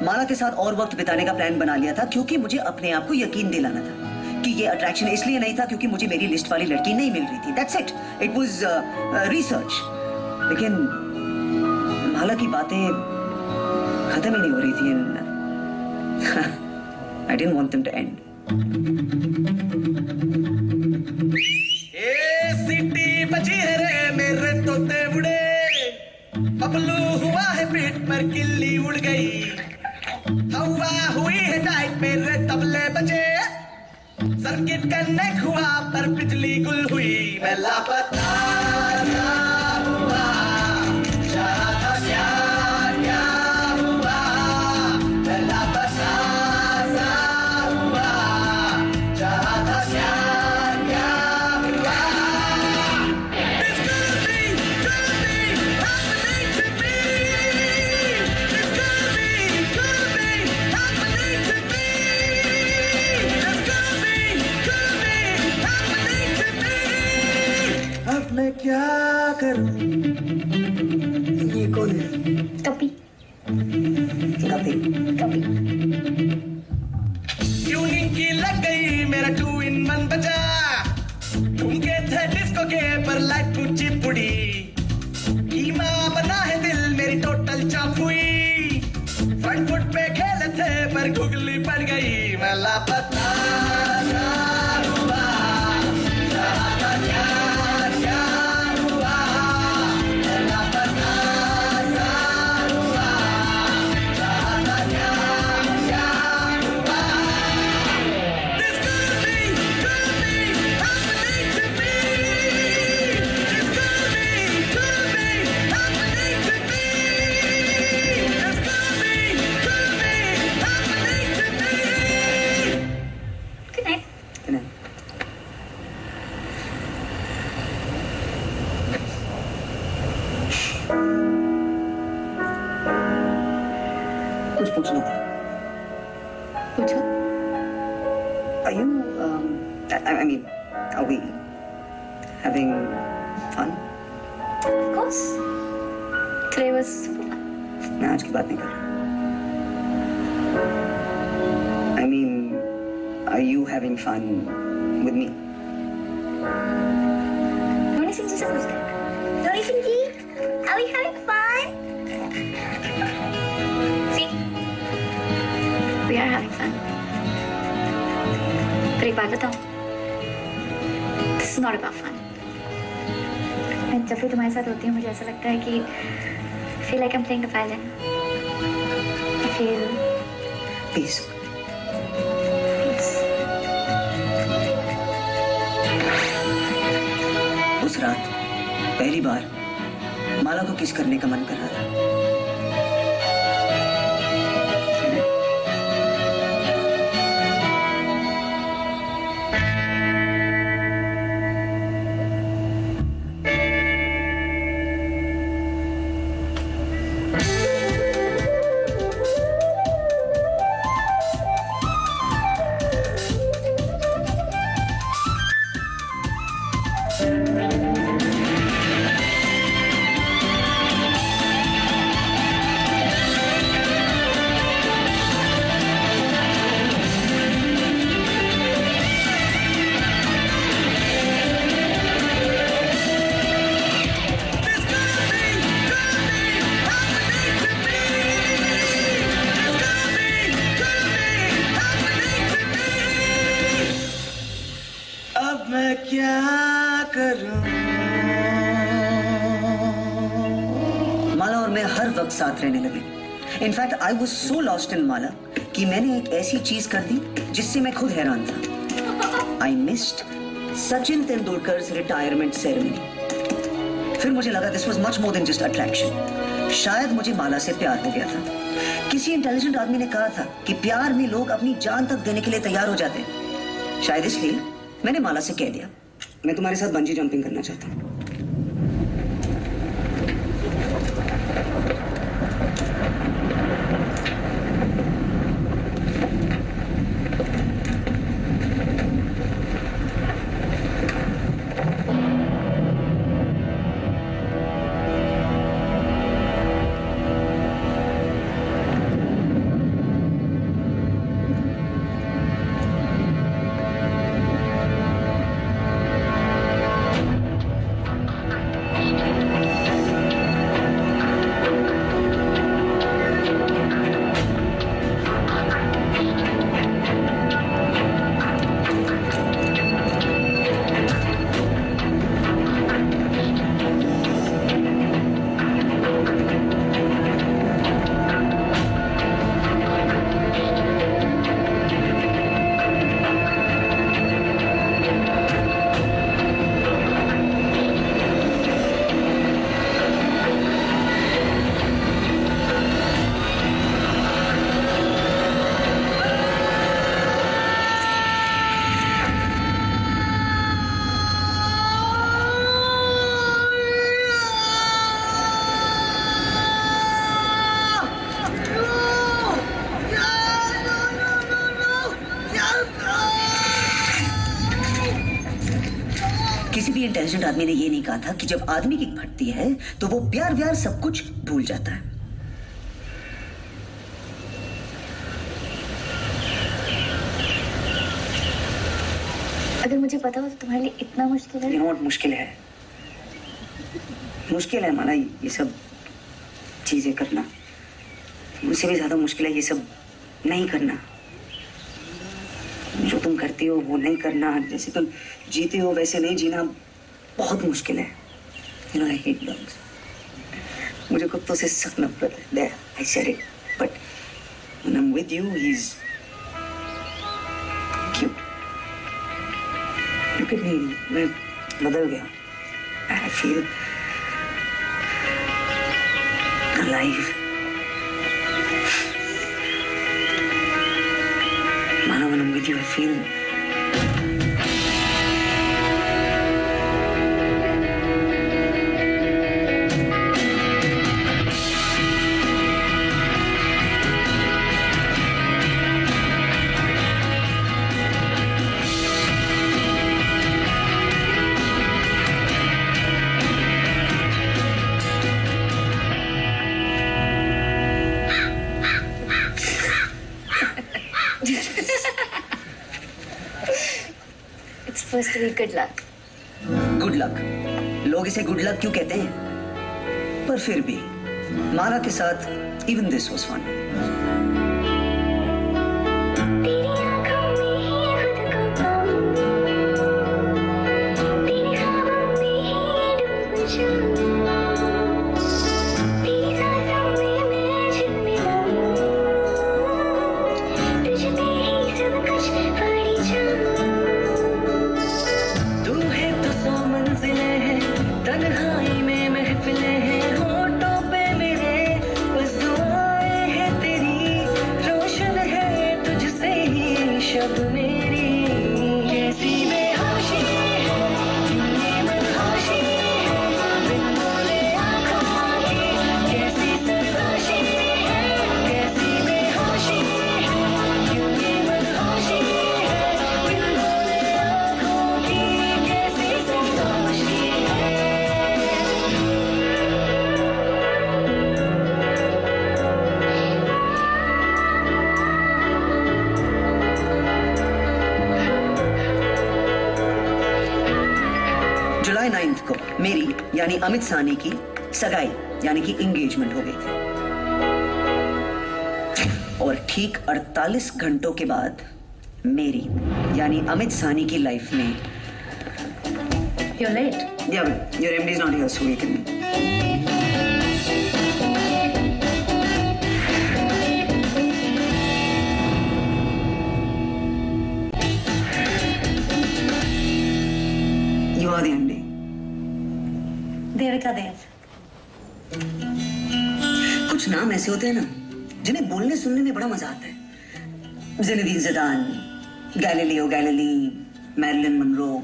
माला के साथ और वक्त बिताने का प्लान बना लिया था क्योंकि मुझे अपने आप को यकीन दिलाना था कि ये अट्रैक्शन इसलिए नहीं था क्योंकि मुझे मेरी लिस्ट वाली लड़की नहीं मिल रही थी। That's it. It was research. लेकिन माला की बातें खत्म ही नहीं हो रही थी and I didn't want them to end. City बजी है रे मेरे तोते उड़े, बबलू हुआ है पीठ पर किल्ली उड़ गई, हवा हुई है टाइट मेरे तबले बजे, सर्किट कनेक्ट हुआ पर बिजली गुल हुई, मैं लापता हुआ चाहा था क्या हुआ, मैं लापता हुआ चाहा था क्या हुआ। This could be happening to me. This could be happening to me. This could be happening to me. अब मैं क्या करूं? ये कौन है? Copy. Copy. Copy. ट्यूनिंग की लग गई मेरा 2-in-1 बजा, घूमके थे डिस्को के पर लाइट ऊंची पुड़ी, कीमा बना है दिल मेरी टोटल चाप हुई, फ्रंट फुट पे खेले थे पर गुगली पड़ गई, मैं लापता हुआ चाहा था क्या हुआ, मैं लापता हुआ चाहा था क्या हुआ। This could be happening to me. This could be happening to me. This could be happening to me. Good night. Good night. कुछ पूछना था। पूछो। Are you, I mean, are we having fun? Of course. Today was super fun. मैं आज की बात नहीं कर रहा। I mean, are you having fun with me? Noni Singh ji से पूछते हैं। Noni Singh ji, are we having fun? See, we are having fun. पर एक बात बताऊं, this is not about fun. मैं जब भी तुम्हारे साथ होती हूँ मुझे ऐसा लगता है कि I feel like I'm playing the violin. I feel Peace. peace. उस रात पहली बार माला को किस करने का मन कर रहा था। मैं क्या करूं? माला और मैं हर वक्त साथ रहने लगे। In fact I was so lost in Mala कि मैंने एक ऐसी चीज कर दी जिससे मैं खुद हैरान था। I missed Sachin Tendulkar retirement ceremony. फिर मुझे लगा this was much more than just attraction. शायद मुझे माला से प्यार हो गया था। किसी इंटेलिजेंट आदमी ने कहा था कि प्यार में लोग अपनी जान तक देने के लिए तैयार हो जाते हैं। शायद इसलिए मैंने माला से कह दिया मैं तुम्हारे साथ बंजी जंपिंग करना चाहता हूँ। किसी भी इंटेलिजेंट आदमी ने ये नहीं कहा था कि जब आदमी की फटती है तो वो प्यार व्यार सब कुछ भूल जाता है। अगर मुझे पता हो तो तुम्हारे लिए इतना मुश्किल है। You know what मुश्किल है? मुश्किल है माना ये सब चीजें करना। मुझसे भी ज्यादा मुश्किल है ये सब नहीं करना। जो तुम करती हो वो नहीं करना, जैसे तुम जीते हो वैसे नहीं जीना बहुत मुश्किल है। You know I hate dogs. मुझे कुत्तों से सख्त नफरत है। There, I said it. But when I'm with you, he's cute. Look at me, मैं बदल गया। I feel alive. Mala, when I'm with you, I feel It's supposed to be good luck. Good luck. लोग इसे good luck क्यों कहते हैं? पर फिर भी माला के साथ इवन दिस वाज फन। तेरी आँखों में ही खुद को पाऊं, तेरे ख्वाबों में ही डूब जाऊं, तेरी सांसों में मैं झिलमिलाऊं, तुझ पे ही सब कुछ पड़ी जाऊं। तू है तो 100 मंजिलें हैं, तन्हाई में महफिलें हैं, होठों पे मेरे बस दुआएं हैं तेरी, रोशन है तुझसे ही शब मेरी। कैसी बेहोशी है, ये मनहोशी है, बिन बोले आँखों की कैसी सरगोशी है, कैसी बेहोशी है, ये मनहोशी है, बिन बोले आँखों की कैसी सरगोशी है। जुलाई 9 को मेरी यानी अमित सानी की सगाई यानी कि एंगेजमेंट हो गई थी और ठीक 48 घंटों के बाद मेरी यानी अमित सानी की लाइफ में You're late. Yeah, but your MD is not here, so we can. You are the MD. Devika देव। कुछ नाम ऐसे होते हैं ना जिन्हें बोलने सुनने में बड़ा मजा आता है। Zinedine Zidane, Galileo Galilei, Marilyn Monroe,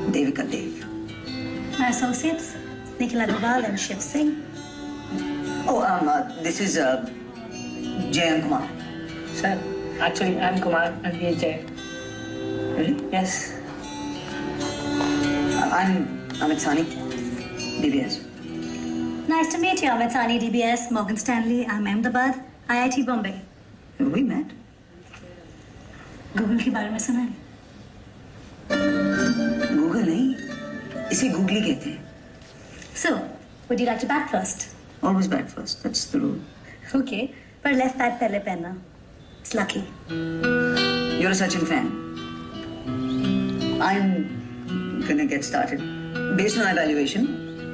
Devika Dev. My associates, Nikhil Agarwal and Shiv Singh. Oh, this is Jayant Kumar. Sir, actually, I'm Kumar and he is Jay. Really? Yes. I'm Amit Sani, DBS. Nice to meet you, Amit Sani, DBS, Morgan Stanley. I'm Ahmedabad, IIT Bombay. We met. Google के बारे में सुना है? Google नहीं, इसे googly कहते हैं. So, would you like to back first? Always back first. That's the rule. Okay, पर left back पहले पहनना. It's lucky. You're a Sachin fan. I'm gonna get started. Based on evaluation,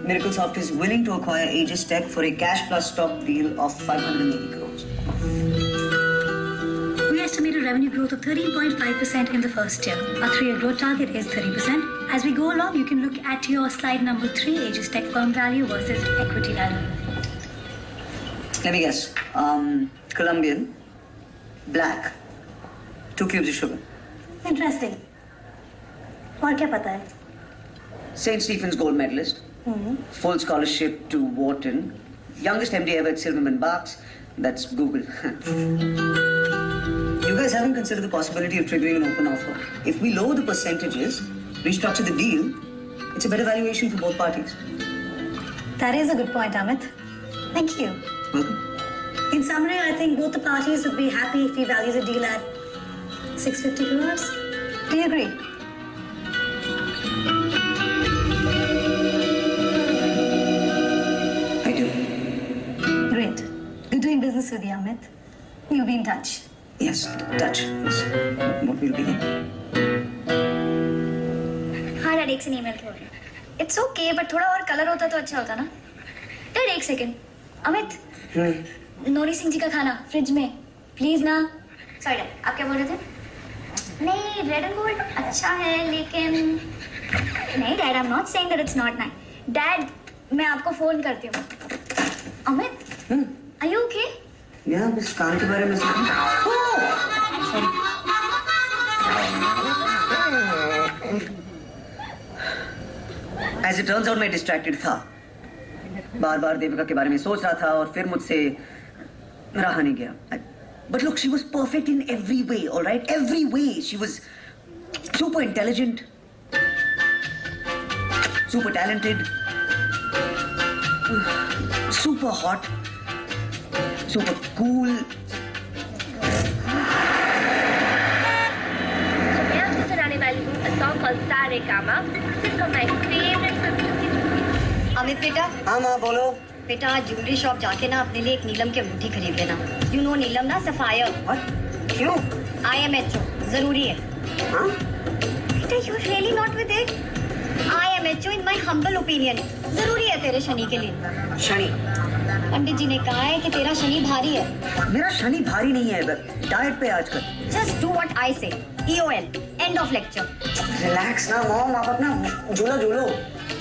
Miraclesoft is willing to acquire Aegis Tech for a cash plus stock deal of 580 crores. We estimate a revenue growth of 13.5% in the first year. Our 3-year growth target is 30%. As we go along, you can look at your slide number 3, Aegis Tech firm value versus equity value. Let me guess. Colombian, black, 2 cubes of sugar. Interesting. और क्या पता है? St. Stephen's gold medalist, full scholarship to Wharton, youngest MD ever at Silverman Barks. That's Google. You guys haven't considered the possibility of triggering an open offer. If we lower the percentages, restructure the deal, it's a better valuation for both parties. That is a good point, Amit. Thank you. Welcome. In summary, I think both the parties would be happy if we value the deal at 650 crores. Do you agree? I do. Great. Good doing business with you, Amit. We'll be in touch. Yes, touch is what we'll begin. हाँ dad एक से email हो रही है. It's okay but थोड़ा और colour होता तो अच्छा होता ना. डैड एक सेकंड. अमित नोरी सिंह जी का खाना फ्रिज में प्लीज ना. सॉरी डैड आप क्या बोल रहे थे? नहीं रेड एंड गोल्ड अच्छा है लेकिन नहीं dad I am not saying that it's not nice. Dad मैं आपको फोन करती हूँ. Amit are you okay? Yeah, इस काम के बारे में As it turns out, मैं distracted था. बार-बार देविका के बारे में सोच रहा था और फिर मुझसे रहा नहीं गया. But look, she was perfect in every way, all right? Every way. She was super intelligent, super talented, super hot, super cool. मैं आपसे सुनाने वाली हूँ a song called Saregama. This is from my favorite film Chuki. Amit बेटा. हाँ माँ बोलो. बेटा ज्वेलरी शॉप जाके ना अपने लिए एक नीलम की अंगूठी खरीद लेना. यू नो नीलम ना सफायर. What? क्यों? IMHO जरूरी है. हाँ? बेटा you really not with it. IMHO in my humble opinion जरूरी है तेरे शनि के लिए. शनि. पंडित जी ने कहा है कि तेरा शनि भारी है. मेरा शनि भारी नहीं है, डाइट पे आजकल. जस्ट डू व्हाट आई से. EOL end of lecture. Relax ना मॉम, आप अपना झूलो झूलो.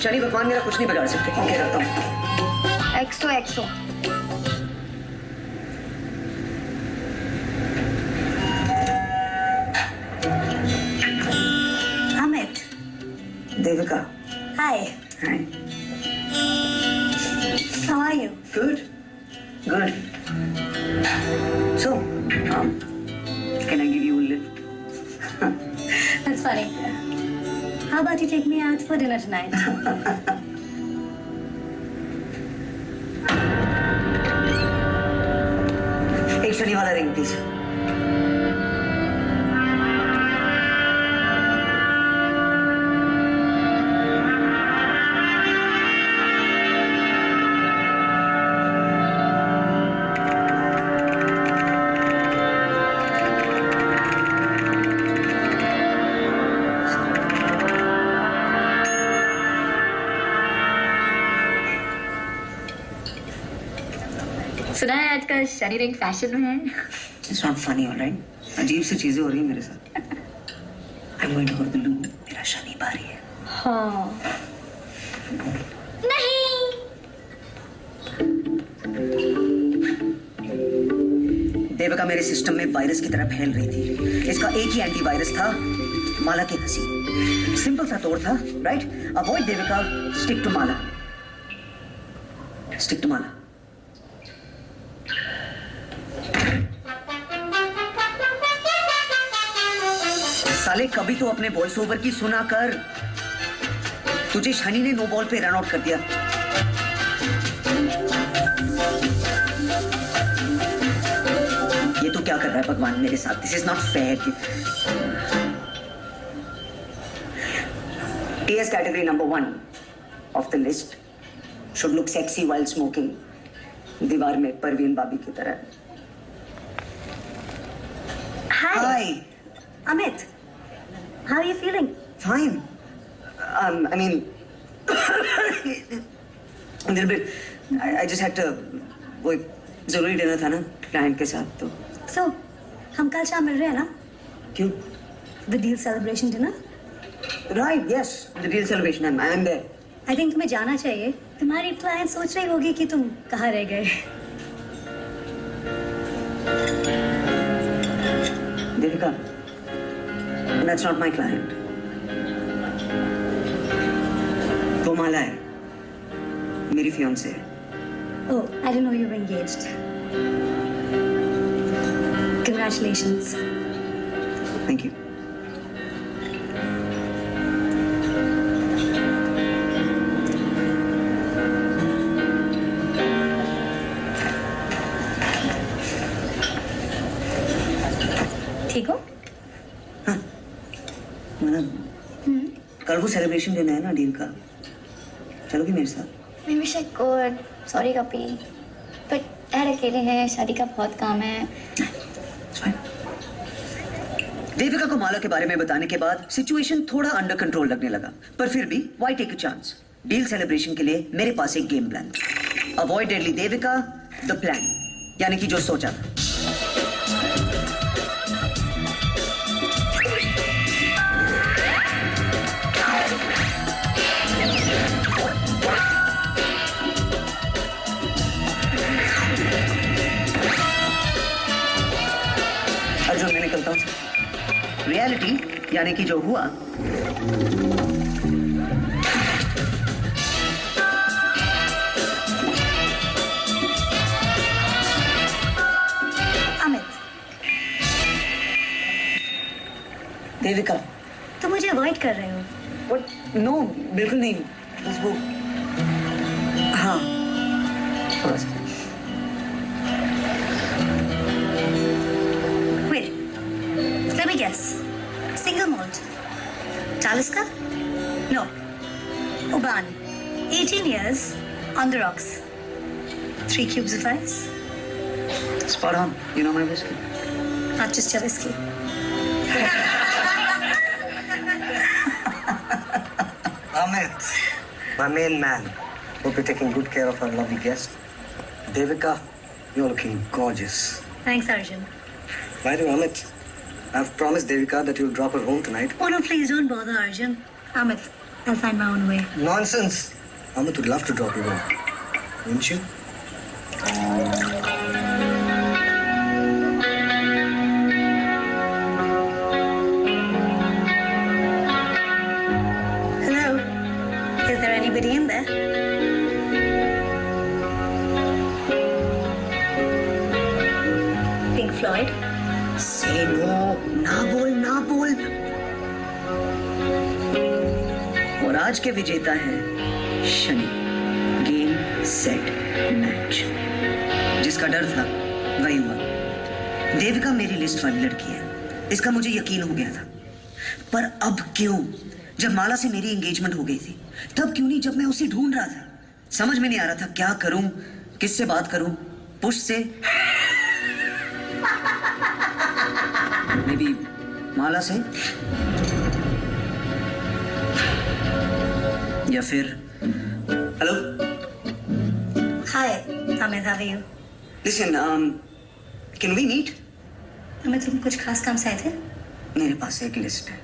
शनि भगवान मेरा कुछ नहीं बिगाड़ सकते. ओके रखता हूँ. एक्सो. Amit. Devika. Hi. Hi. How are you? Good. Good. So, can I give you a lift? That's funny. How about you take me out for dinner tonight? एक शनि वाला रिंग प्लीज. सुना है आजकल शनि रिंग फैशन में है. It's not funny, all right? अजीब सी चीजें हो रही हैं मेरे साथ. I'm going to go to the loo. मेरा शनि भारी है. हाँ. नहीं. देविका मेरे सिस्टम में वायरस की तरह फैल रही थी। इसका एक ही एंटीवायरस था, माला की हंसी। सिंपल सा तौर था, right? Avoid Devika, stick to Mala. Stick to Mala. साले कभी तो अपने वॉइस ओवर की सुना कर। तुझे शनि ने नो बॉल पे रन आउट कर दिया। ये तो क्या कर रहा है भगवान मेरे साथ? This is not fair. This category number 1 of the list should look sexy while smoking. Deewaar में परवीन बाबी की तरह। Hi. Amit, how are you feeling? Fine. I mean, a little bit. I just had to. वो एक जरूरी dinner था ना client के साथ तो। So, हम कल शाम मिल रहे हैं ना? क्यों? The deal celebration dinner? Right. Yes. The deal celebration. I am there. I think तुम्हें जाना चाहिए। तुम्हारी क्लाइंट सोच रही होगी कि तुम कहाँ रह गए। Devika, that's not my client. वो माला है, मेरी fiancée है। Oh, I didn't know you were engaged. Congratulations. Thank you. ठीक हो? हाँ, कल वो सेलिब्रेशन देना है ना डील का। चलोगी मेरे साथ? I wish I could. Sorry, Kapi. But यार अकेले हैं, शादी का बहुत काम है। देविका को माला के बारे में बताने के बाद सिचुएशन थोड़ा अंडर कंट्रोल लगने लगा, पर फिर भी why take a chance? Deal celebration के लिए मेरे पास एक गेम प्लान था। Avoid deadly Devika, the plan, यानी कि जो सोचा था। अर्जुन मैं निकलता हूँ। रियलिटी यानी कि जो हुआ अमित, देविका। तुम मुझे अवॉइड कर रहे हो। नो बिल्कुल नहीं, बस वो हाँ थोड़ा सा। Wait, let me guess. Single malt. Talisker? No. Uban. 18 years, on the rocks. 3 cubes of ice. Spot on. You know my whiskey. Not just your whiskey. Amit, my main man. Hope you're taking good care of our lovely guest. Devika, you're looking gorgeous. Thanks, Arjun. By the way, Amit, I've promised Devika that you'll drop her home tonight. Oh no, please don't bother, Arjun. Amit, I'll find my own way. Nonsense. Amit would love to drop you home. Wouldn't you? Hello? Is there anybody in there? Pink Floyd? Say no. ना बोल ना बोल। और आज के विजेता है Shani. Game set match. जिसका डर था वही हुआ। देविका मेरी लिस्ट वाली लड़की है, इसका मुझे यकीन हो गया था। पर अब क्यों? जब माला से मेरी एंगेजमेंट हो गई थी, तब क्यों नहीं जब मैं उसे ढूंढ रहा था? समझ में नहीं आ रहा था क्या करूं, किससे बात करूं, पुश से, मे बी माला से, या फिर hello. Hi, Amit, how are you? Listen, can we meet? Amit, तुम कुछ खास काम से आए थे? मेरे पास एक लिस्ट है।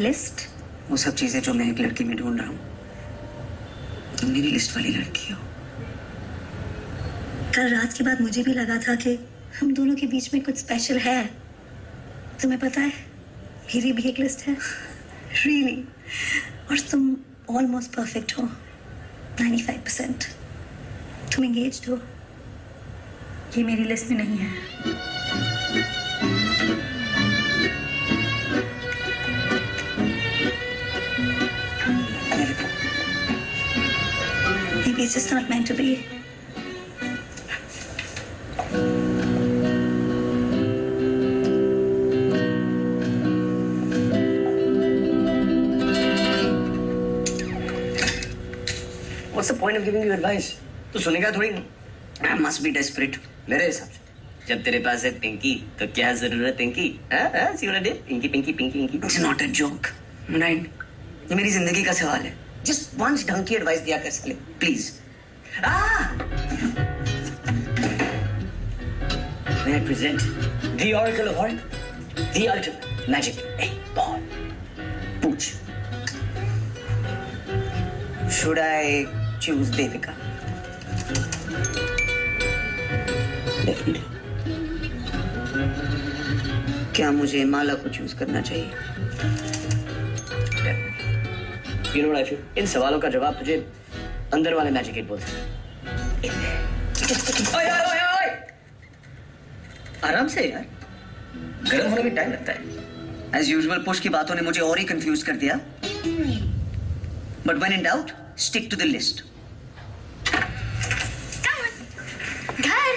लिस्ट? वो सब चीजें जो मैं एक लड़की में ढूंढ रहा हूँ। तुम मेरी लिस्ट वाली लड़की हो। कल रात के बाद मुझे भी लगा था कि हम दोनों के बीच में कुछ स्पेशल है। तुम्हें पता है मेरी भी एक लिस्ट है रियली और तुम ऑलमोस्ट परफेक्ट हो 95%। तुम एंगेज्ड हो, ये मेरी लिस्ट में नहीं है। Maybe it's just not meant to be. What's the point of giving you advice? तू सुनेगा थोड़ी नहीं। I must be desperate. मेरे हिसाब से जब तेरे पास है पिंकी तो क्या जरूरत Pinky? See what I did? Pinky Pinky Pinky Pinky. It's not a joke, right? ये मेरी जिंदगी का सवाल है। Just once ढंग की एडवाइस दिया कर साले, please. May I present the Oracle of Heart, the ultimate magic 8 ball. पूछ। Should I choose Devika? Definitely. क्या मुझे माला को चूज करना चाहिए? You know what I feel? इन सवालों का जवाब तुझे अंदर वाले मैजिक 8 बोलते हैं। ओए ओए ओए ओए! आराम से यार, गर्म होने में टाइम लगता है। As usual पुश की बातों ने मुझे और ही कंफ्यूज कर दिया। But when in doubt, stick to the list. घर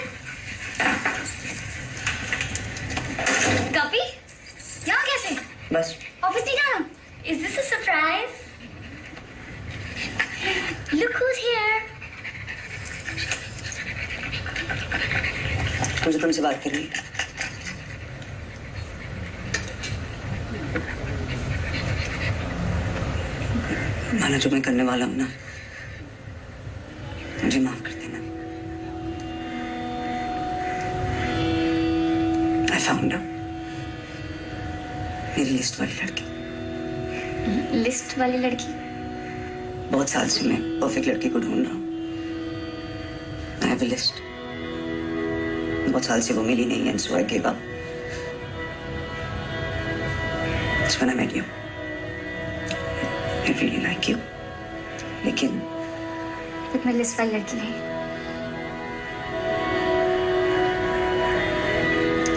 कॉपी यहाँ कैसे? बस ऑफिस नहीं जाना? Is this a surprise? Look who's here. मुझे तुमसे बात करनी है। माना जो मैं करने वाला हूं ना, मुझे माफ कर देना। I found her. मेरी लिस्ट वाली लड़की। लिस्ट वाली लड़की? बहुत साल से मैं परफेक्ट लड़की को ढूंढ रहा हूँ। I have a list. बहुत साल से वो मिली नहीं, and so I gave up. That's when I met you. I really like you. लेकिन मैं लिस्ट वाली लड़की नहीं।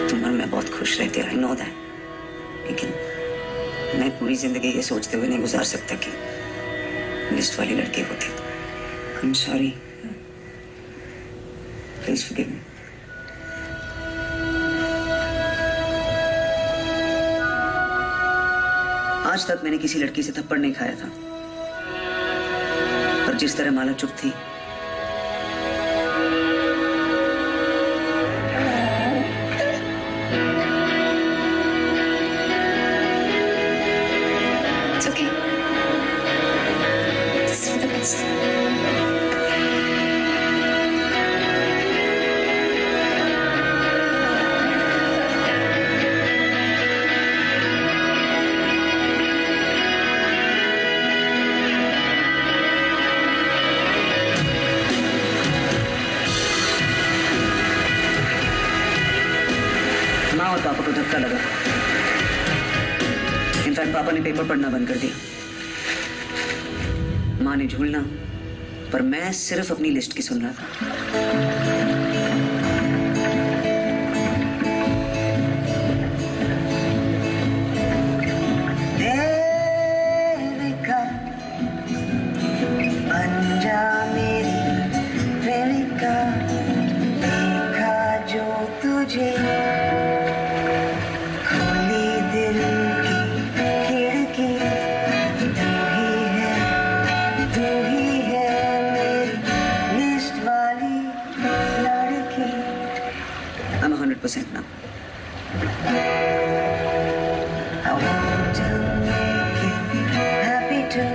तुम और मैं बहुत खुश रहते, I know that. लेकिन मैं पूरी जिंदगी ये सोचते हुए नहीं गुजार सकता कि लिस्ट वाली लड़की होती। I'm sorry. Please forgive me. आज तक मैंने किसी लड़की से थप्पड़ नहीं खाया था, पर जिस तरह माला चुप थी, It's okay. This is for the best. माँ और पापा को धक्का लगा। इनफैक्ट पापा ने पेपर पढ़ना बंद कर दिया। माँ ने झूलना, पर मैं सिर्फ अपनी लिस्ट की सुन रहा था। देविका, बन जा मेरी प्रेमिका, देखा जो तुझे I'm 100% now. I want to make you happy too.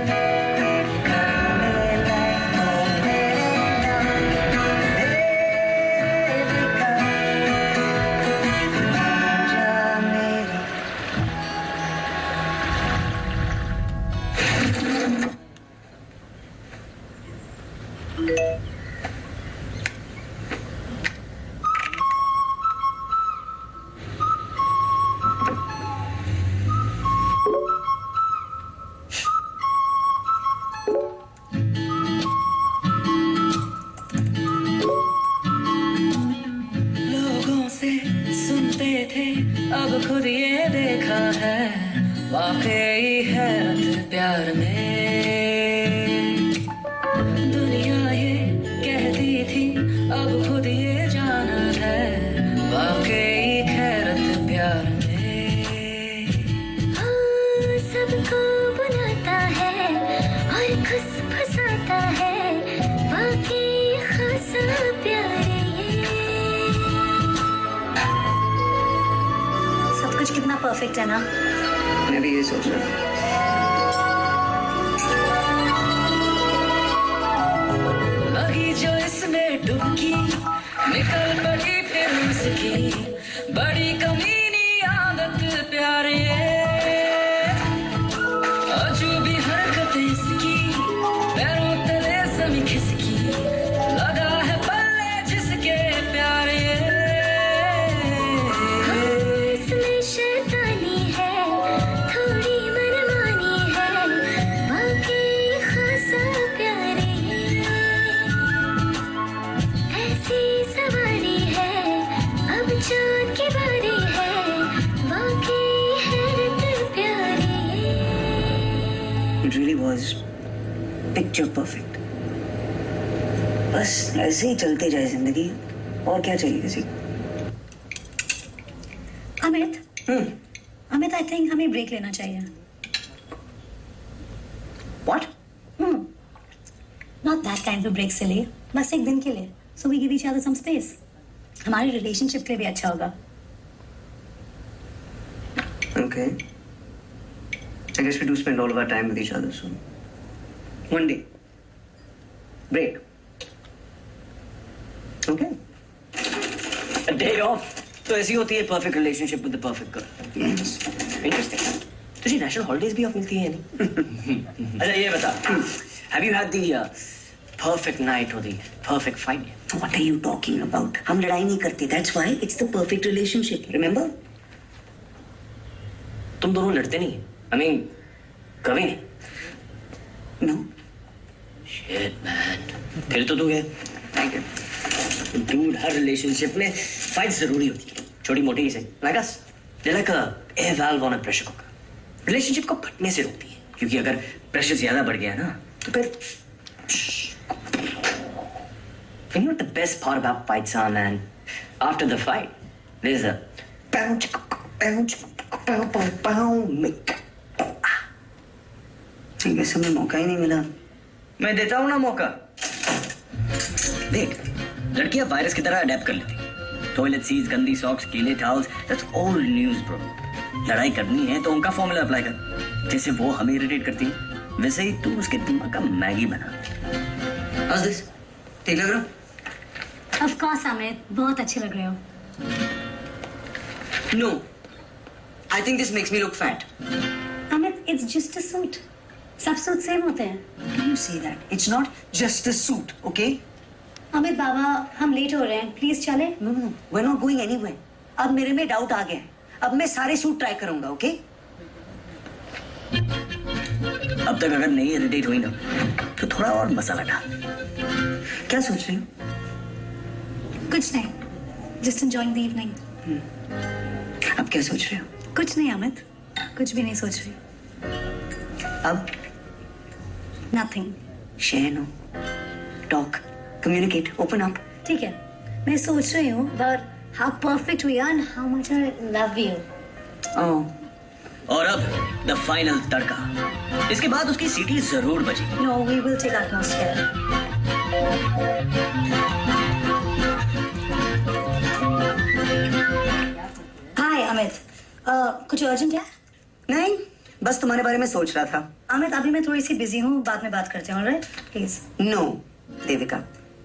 अब खुद ये देखा है, वाकई हैरत प्यार में। दुनिया ये कहती थी, अब खुद ये जाना है, वाकई हैरत प्यार में। हाँ, सबको बुलाता है और खुश फंसाता है, वाकई खासा प्यार ये। सब कुछ कितना परफेक्ट है ना। मैं भी ये सोच रहा था। लगी जो इसमें डुबकी, निकल पड़ी फिर उसकी, बड़ी कमीनी आदत प्यार ये। अजूबी हरकतें इसकी, पैरों तले जमी खिसकी, लगा है पल्ले जिसके प्यार ये। इसमें शैतानी है, थोड़ी मनमानी है, वाकई खासा प्यार ये। ऐसी सवारी है, अब चाँद की बारी है, वाकई हैरत प्यार ये। It really was picture perfect. बस ऐसे ही चलते जाए जिंदगी, और क्या चाहिए किसी को। अमित, अमित आई थिंक हमें ब्रेक लेना चाहिए। What? Not that kind of break silly, बस एक दिन के लिए, so we give each other some space. हमारे रिलेशनशिप के लिए भी अच्छा होगा। Okay. I guess we do spend all of our time with each other, so one day. Break. Okay. A day off. तो ऐसी होती है perfect relationship with the perfect girl. Yes. Interesting. तुझे national holidays भी off मिलती है या नहीं? अच्छा ये बता. Have you had the perfect night or the perfect fight? What are you talking about? हम लड़ाई नहीं करते. That's why it's the perfect relationship. Remember? तुम दोनों लड़ते नहीं? I mean, कभी नहीं? No. Shit man. फिर तो तू है. Thank you. Dude, her relationship में fight जरूरी होती है. छोटी मोटी ही से. Like us. They're like a air valve on a pressure cooker. Relationship को फटने से रोकती है. क्योंकि अगर pressure ज्यादा बढ़ गया ना, तो फिर you know what the best part about fights are, man? After the fight, there's a bounce, ठीक है, समय मौका ही नहीं मिला। मैं देता हूँ ना मौका। देख, लड़कियां वायरस की तरह अडेप्ट कर लेती। टॉयलेट सीट्स, गंदी सॉक्स, गीले towels, that's old news bro. लड़ाई करनी है तो उनका फॉर्मूला अप्लाई कर। जैसे वो हमें इरिटेट करती है, वैसे ही तू उसके दिमाग का मैगी बना। How's this? ठीक लग रहा? Of course अमित, बहुत अच्छे लग रहे हो। No. I think this makes me look fat. Amit, it's just a suit. सब सूट सेम होते हैं। Can you say that? It's not just a suit, okay? Amit बाबा, हम लेट हो रहे हैं, प्लीज चले। No. We're not going anywhere. अब मेरे में डाउट आ गया है। अब मैं सारे सूट ट्राई करूंगा, ओके? अब तक अगर नहीं इरिटेट हुई ना, तो थोड़ा और मसाला डाल। क्या सोच रही हो? कुछ नहीं, just enjoying the evening. अब क्या सोच रहे हो? कुछ नहीं अमित, कुछ भी नहीं सोच रही। अब Nothing. share, no? Talk, communicate, open up. ठीक है, मैं सोच रही हूँ but how perfect we are and how much I love you. Oh. और अब द फाइनल तड़का। इसके बाद उसकी सीटी जरूर बजेगी। No, we will take utmost care. Hi Amit, कुछ अर्जेंट है? नहीं, बस तुम्हारे बारे में सोच रहा था। अमित अभी मैं थोड़ी सी बिजी हूँ, बाद में बात करते हैं, ऑलराइट? प्लीज। नो देविका,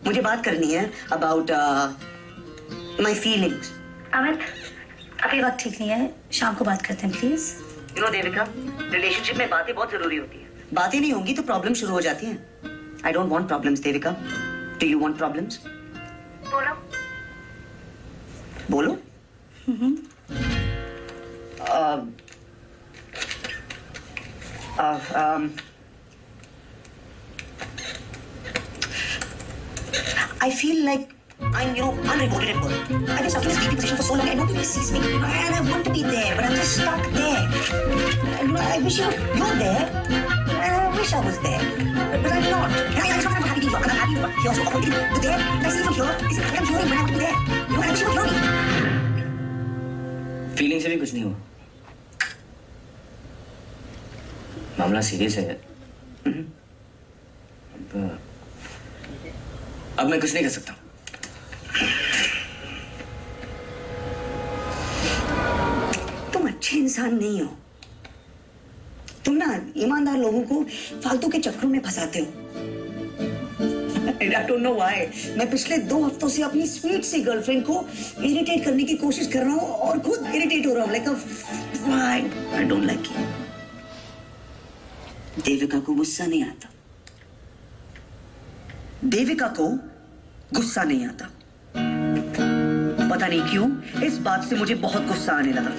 मुझे बात करनी है अबाउट माई फीलिंग्स। अमित अभी वक्त ठीक नहीं है, शाम को बात करते हैं please. You know Devika, relationship में बातें बहुत जरूरी होती है। बातें नहीं होंगी तो प्रॉब्लम शुरू हो जाती हैं। I don't want problems Devika. Do you want problems? बोलो। बोलो। I feel like I'm, unrewarded at work. I've been stuck in this VP position for so long and nobody really sees me. And I want to be there, but I'm just stuck there. I wish you're there. I wish I was there. But I'm not. It's not that I'm happy being here. I'm happy here. So, but there, I see from here, is I'm hearing when I want to be there. I wish you would hear me. Feeling से भी कुछ नहीं हुआ. मामला serious है. अब मैं कुछ नहीं कर सकता. तुम अच्छे इंसान नहीं हो. तुम ना ईमानदार लोगों को फालतू के चक्करों में फंसाते हो. I don't know why. मैं पिछले 2 हफ्तों से अपनी स्वीट सी गर्लफ्रेंड को इरिटेट करने की कोशिश कर रहा हूँ और खुद इरिटेट हो रहा हूँ. I don't like you. Devika को गुस्सा नहीं आता. देविका को गुस्सा नहीं आता. पता नहीं क्यों इस बात से मुझे बहुत गुस्सा आने लगा.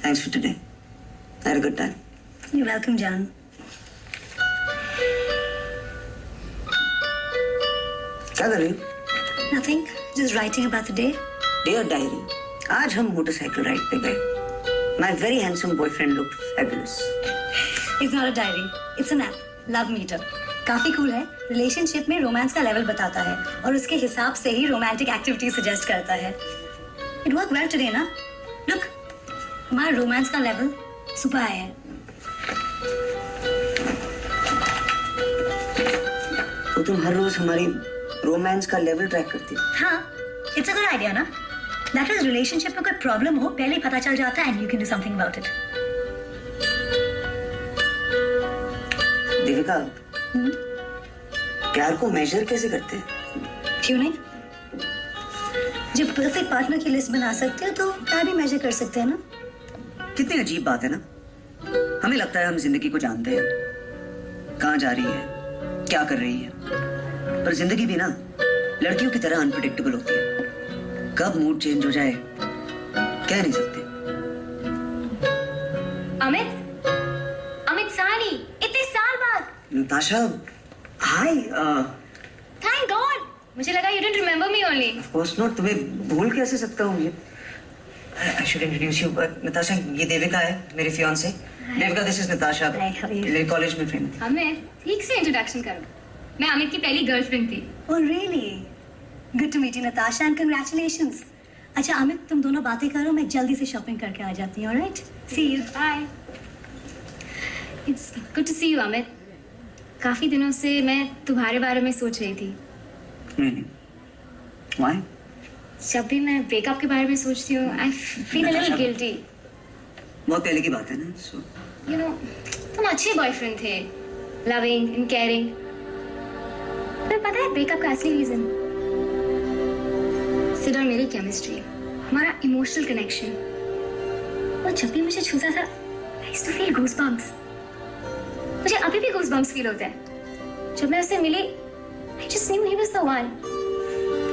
Thanks for today. I had a good time. You're welcome, John. क्या कर रही हो? Nothing. Just writing about the day. Dear diary, आज हम मोटरसाइकिल राइड पे गए. My very handsome boyfriend looked fabulous. It's not a diary. It's an app. Love Meter. काफी cool है. रिलेशनशिप में रोमांस का लेवल बताता है और उसके हिसाब से ही रोमांटिक एक्टिविटी सजेस्ट करता है. It worked well today, ना? Look. हमारा रोमांस का लेवल सुपर हाई है. तो तुम हर रोज हमारी रोमांस का लेवल ट्रैक करती हो. हाँ, इट्स अ गुड आइडिया ना. दैट इज रिलेशनशिप में कोई प्रॉब्लम हो पहले ही पता चल जाता है and you can do something about it. Devika, प्यार को मेजर कैसे करते हैं? क्यों नहीं? जब परफेक्ट पार्टनर की लिस्ट बना सकते हो तो प्यार भी मेजर कर सकते हैं ना. कितनी अजीब बात है ना. हमें लगता है हम जिंदगी को जानते हैं, कहाँ जा रही है, क्या कर रही है. पर जिंदगी भी ना लड़कियों की तरह अनप्रेडिक्टेबल होती है. कब मूड चेंज हो जाए कह नहीं सकते. अमित सानी, इतने साल बाद. नताशा, हाय. Thank God. मुझे लगा you didn't remember me only. Of course not. तुम्हें भूल कैसे सकता हूँ मुझे. I should introduce you, but Natasha, ये देविका है, मेरी fiancée. Devika, this is Natasha. मेरी कॉलेज में फ्रेंड थी. हमें ठीक से इंट्रोडक्शन करो. मैं अमित की पहली गर्लफ्रेंड थी. Oh really? Good to meet you, Natasha, and congratulations. अच्छा अमित, तुम दोनों बातें करो, मैं जल्दी से शॉपिंग करके आ जाती हूँ. Alright? See you. Bye. It's good to see you, Amit. काफी दिनों से मैं तुम्हारे बारे में सोच रही थी. Really? Why? जब भी मैं ब्रेकअप के बारे में सोचती हूँ, I feel a little guilty. बहुत पहले की बात है ना. So. You know, तुम अच्छे बॉयफ्रेंड थे, loving and caring. तुम्हें पता है ब्रेकअप का असली रीजन? सिड और मेरी केमिस्ट्री, हमारा इमोशनल कनेक्शन. वो जब भी मुझे छूता था, I used to feel goosebumps. मुझे अभी भी goosebumps फील होते हैं. जब मैं उससे मिली, I just knew he was the one.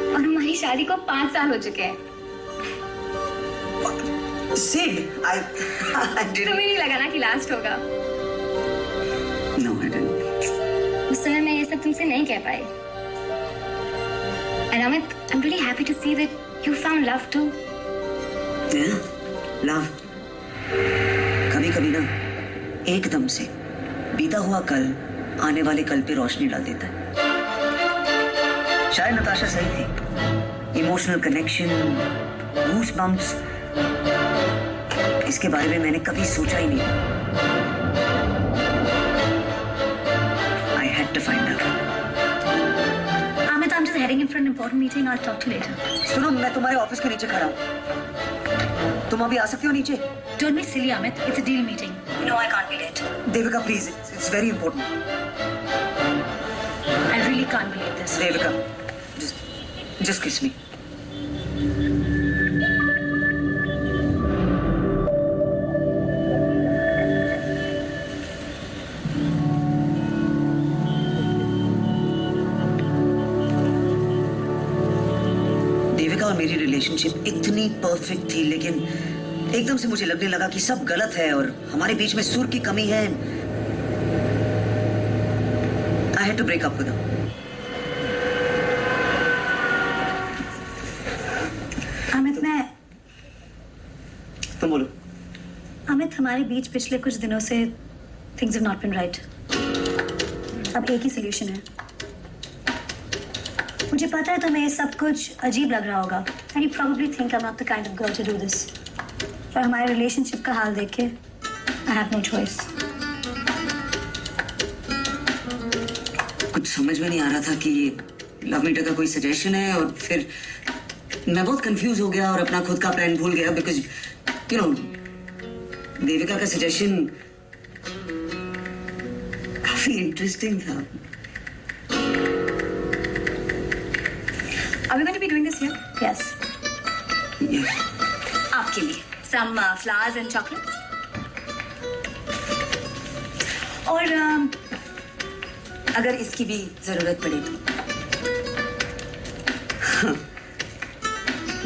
और हमारी शादी को 5 साल हो चुके हैं. Sid, I didn't. तुम्हें नहीं लगा ना कि लास्ट होगा? No, I didn't. उस समय मैं ये सब तुमसे नहीं कह पाई. And Amit, I'm really happy to see that you found love too. Yeah, love. कभी-कभी ना एकदम से बीता हुआ कल आने वाले कल पे रोशनी डाल देता है. शायद नताशा सही थी. इमोशनल कनेक्शन, गूस बम्प्स, इसके बारे में मैंने कभी सोचा ही नहीं. I had to find out. Amit, I'm just heading in for an important meeting. I'll talk to you later. सुनो, मैं तुम्हारे ऑफिस के नीचे खड़ा हूँ. तुम अभी आ सकती हो नीचे? Don't be silly, Amit. It's a deal meeting. You know I can't be late. Devika, please, it's very important. I really can't believe this. Devika, just kiss me. Devika और मेरी रिलेशनशिप इतनी परफेक्ट थी, लेकिन एकदम से मुझे लगने लगा कि सब गलत है और हमारे बीच में सुर की कमी है. I had to break up with her. Amit, मैं तुम बोलो. अमित, हमारे बीच पिछले कुछ दिनों से things have not been right. अब एक ही solution है. मुझे पता है तुम्हें ये सब कुछ अजीब लग रहा होगा. And you probably think I'm not the kind of girl to do this. पर हमारे relationship का हाल देख के I have no choice. कुछ समझ में नहीं आ रहा था कि ये लव मीटर का कोई सजेशन है, और फिर मैं बहुत कंफ्यूज हो गया और अपना खुद का प्लान भूल गया, बिकॉज यू नो देविका का सजेशन काफी इंटरेस्टिंग था. Are we going to be doing this here? Yes. Yes. आपके लिए some flowers and chocolates. और अगर इसकी भी जरूरत पड़े तो.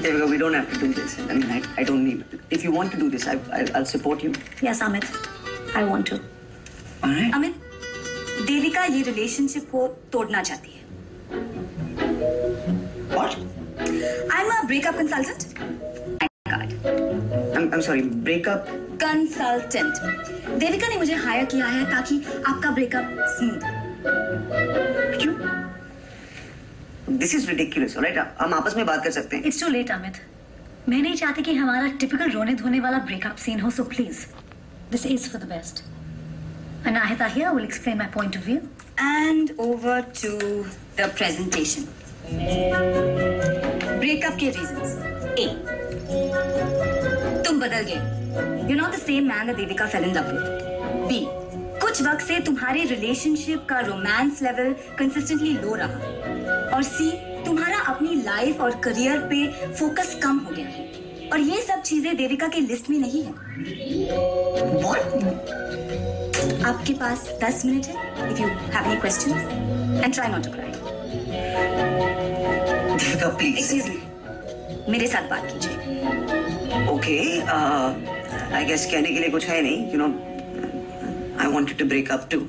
Devika, we don't have to do this. I mean, I don't need. If you want to do this, I'll support you. Yes, Amit. I want to. All right. Amit, Devika ये relationship को तोड़ना चाहती है. What? I'm a breakup consultant. I'm sorry. Breakup. Consultant. Devika ने मुझे higher किया है ताकि आपका ब्रेकअप स्मूथ. क्यों? This is ridiculous, alright? हम आपस में बात कर सकते हैं. It's too late, Amit. मैं नहीं चाहती कि हमारा टिपिकल रोने धोने वाला ब्रेकअप सीन हो, so please, this is for the best. Anahita here will explain my point of view. And over to the presentation. Breakup के reasons. A. तुम बदल गए. You're not the same man that Devika fell in love with. B. कुछ वक्त से तुम्हारे relationship का romance level consistently लो रहा. और C. तुम्हारा अपनी लाइफ और करियर पे फोकस कम हो गया है. और ये सब चीजें देविका की लिस्ट में नहीं है. What? आपके पास 10 मिनट है. If you have any questions, and try not to cry. Devika, please. Excuse me. मेरे साथ बात कीजिए. Okay. I guess कहने के लिए कुछ है नहीं. You know, I wanted to break up too.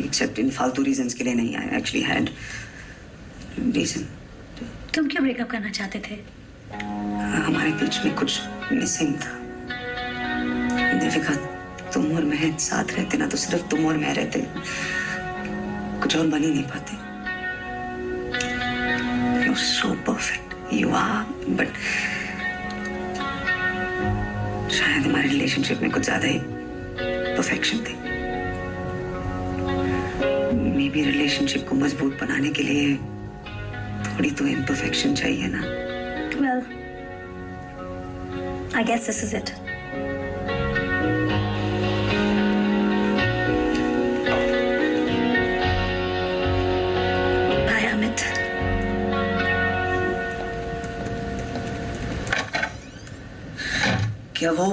Except in फालतू reasons के लिए नहीं. I actually had reason. तुम क्यों ब्रेकअप करना चाहते थे? हमारे बीच में कुछ मिसिंग था. देविका, तुम और मैं साथ रहते ना तो सिर्फ तुम और मैं रहते, कुछ और बन ही नहीं पाते. You're so perfect. You are, but शायद हमारे रिलेशनशिप में कुछ ज्यादा ही परफेक्शन थी. मे बी रिलेशनशिप को मजबूत बनाने के लिए थोड़ी तो इम्परफेक्शन चाहिए ना. Well, I guess this is it. Bye, Amit. क्या वो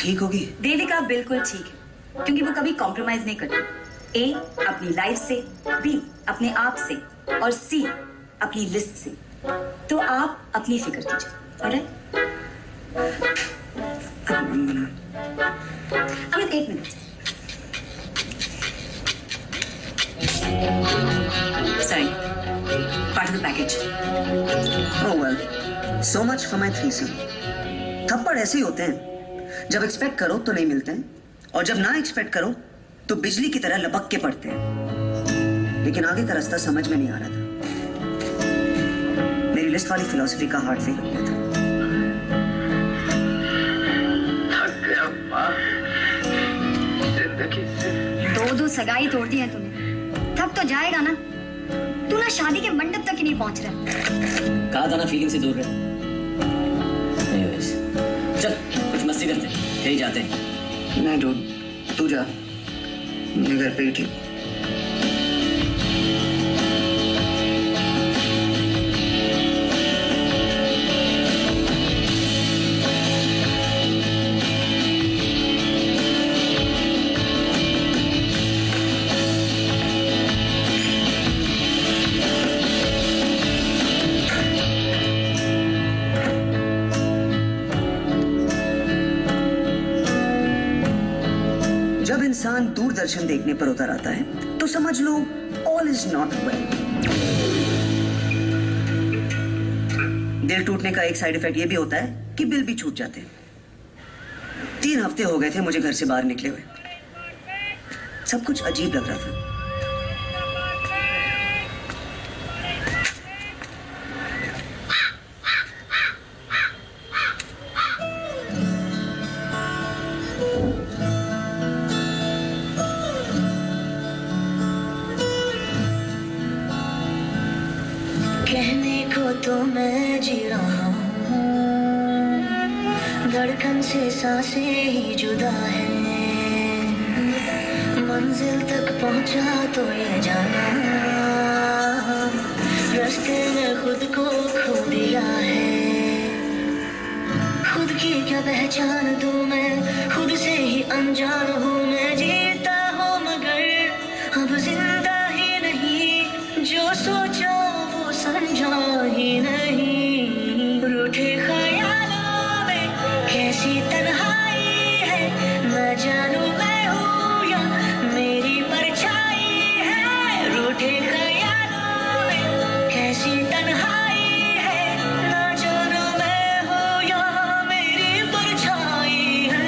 ठीक होगी? देविका बिल्कुल ठीक है, क्योंकि वो कभी कॉम्प्रोमाइज नहीं करती. A. अपनी लाइफ से, B. अपने आप से, और C. अपनी लिस्ट से. तो आप अपनी फिक्र कीजिए. ऑलराइट? अमित, एक minute. Sorry. Part of the package. Oh well, so much for my threesome. थप्पड़ ऐसे ही होते हैं. जब एक्सपेक्ट करो तो नहीं मिलते हैं, और जब ना एक्सपेक्ट करो तो बिजली की तरह लपक के पड़ते हैं. लेकिन आगे का रास्ता समझ में नहीं आ रहा था. मेरी लिस्ट वाली फिलॉसफी का हार्ट फेल हो गया था. दो सगाई तोड़ दी है तूने. थक तो जाएगा ना. तू ना शादी के मंडप तक ही नहीं पहुंच रहा. कहा था ना फीलिंग से दूर रहे. चल कुछ मस्ती करते हैं, कहीं जाते हैं. नहीं डूड, तू जा, मैं घर पे ही ठीक। जब इंसान दूरदर्शन देखने पर उतर आता है तो समझ लो ऑल इज नॉट वेल। दिल टूटने का एक साइड इफेक्ट ये भी होता है कि बिल भी छूट जाते हैं। 3 हफ्ते हो गए थे मुझे घर से बाहर निकले हुए। सब कुछ अजीब लग रहा था। कहने को तो मैं जी रहा हूँ, धड़कन से सांसें ही जुदा है। मंजिल तक पहुँचा तो ये जाना, रास्ते में खुद को खो दिया है। खुद की क्या पहचान दूँ मैं, खुद से ही अनजान हूँ मैं। जीता हूँ मगर अब जिंदा ही नहीं, जो सोचा वो समझा ही नहीं। रूठे ख्यालों में कैसी तन्हाई है, न जानू मैं हूँ या मेरी परछाई है। रूठे ख्यालों में कैसी तन्हाई है, न जानू मैं हूँ या मेरी परछाई है।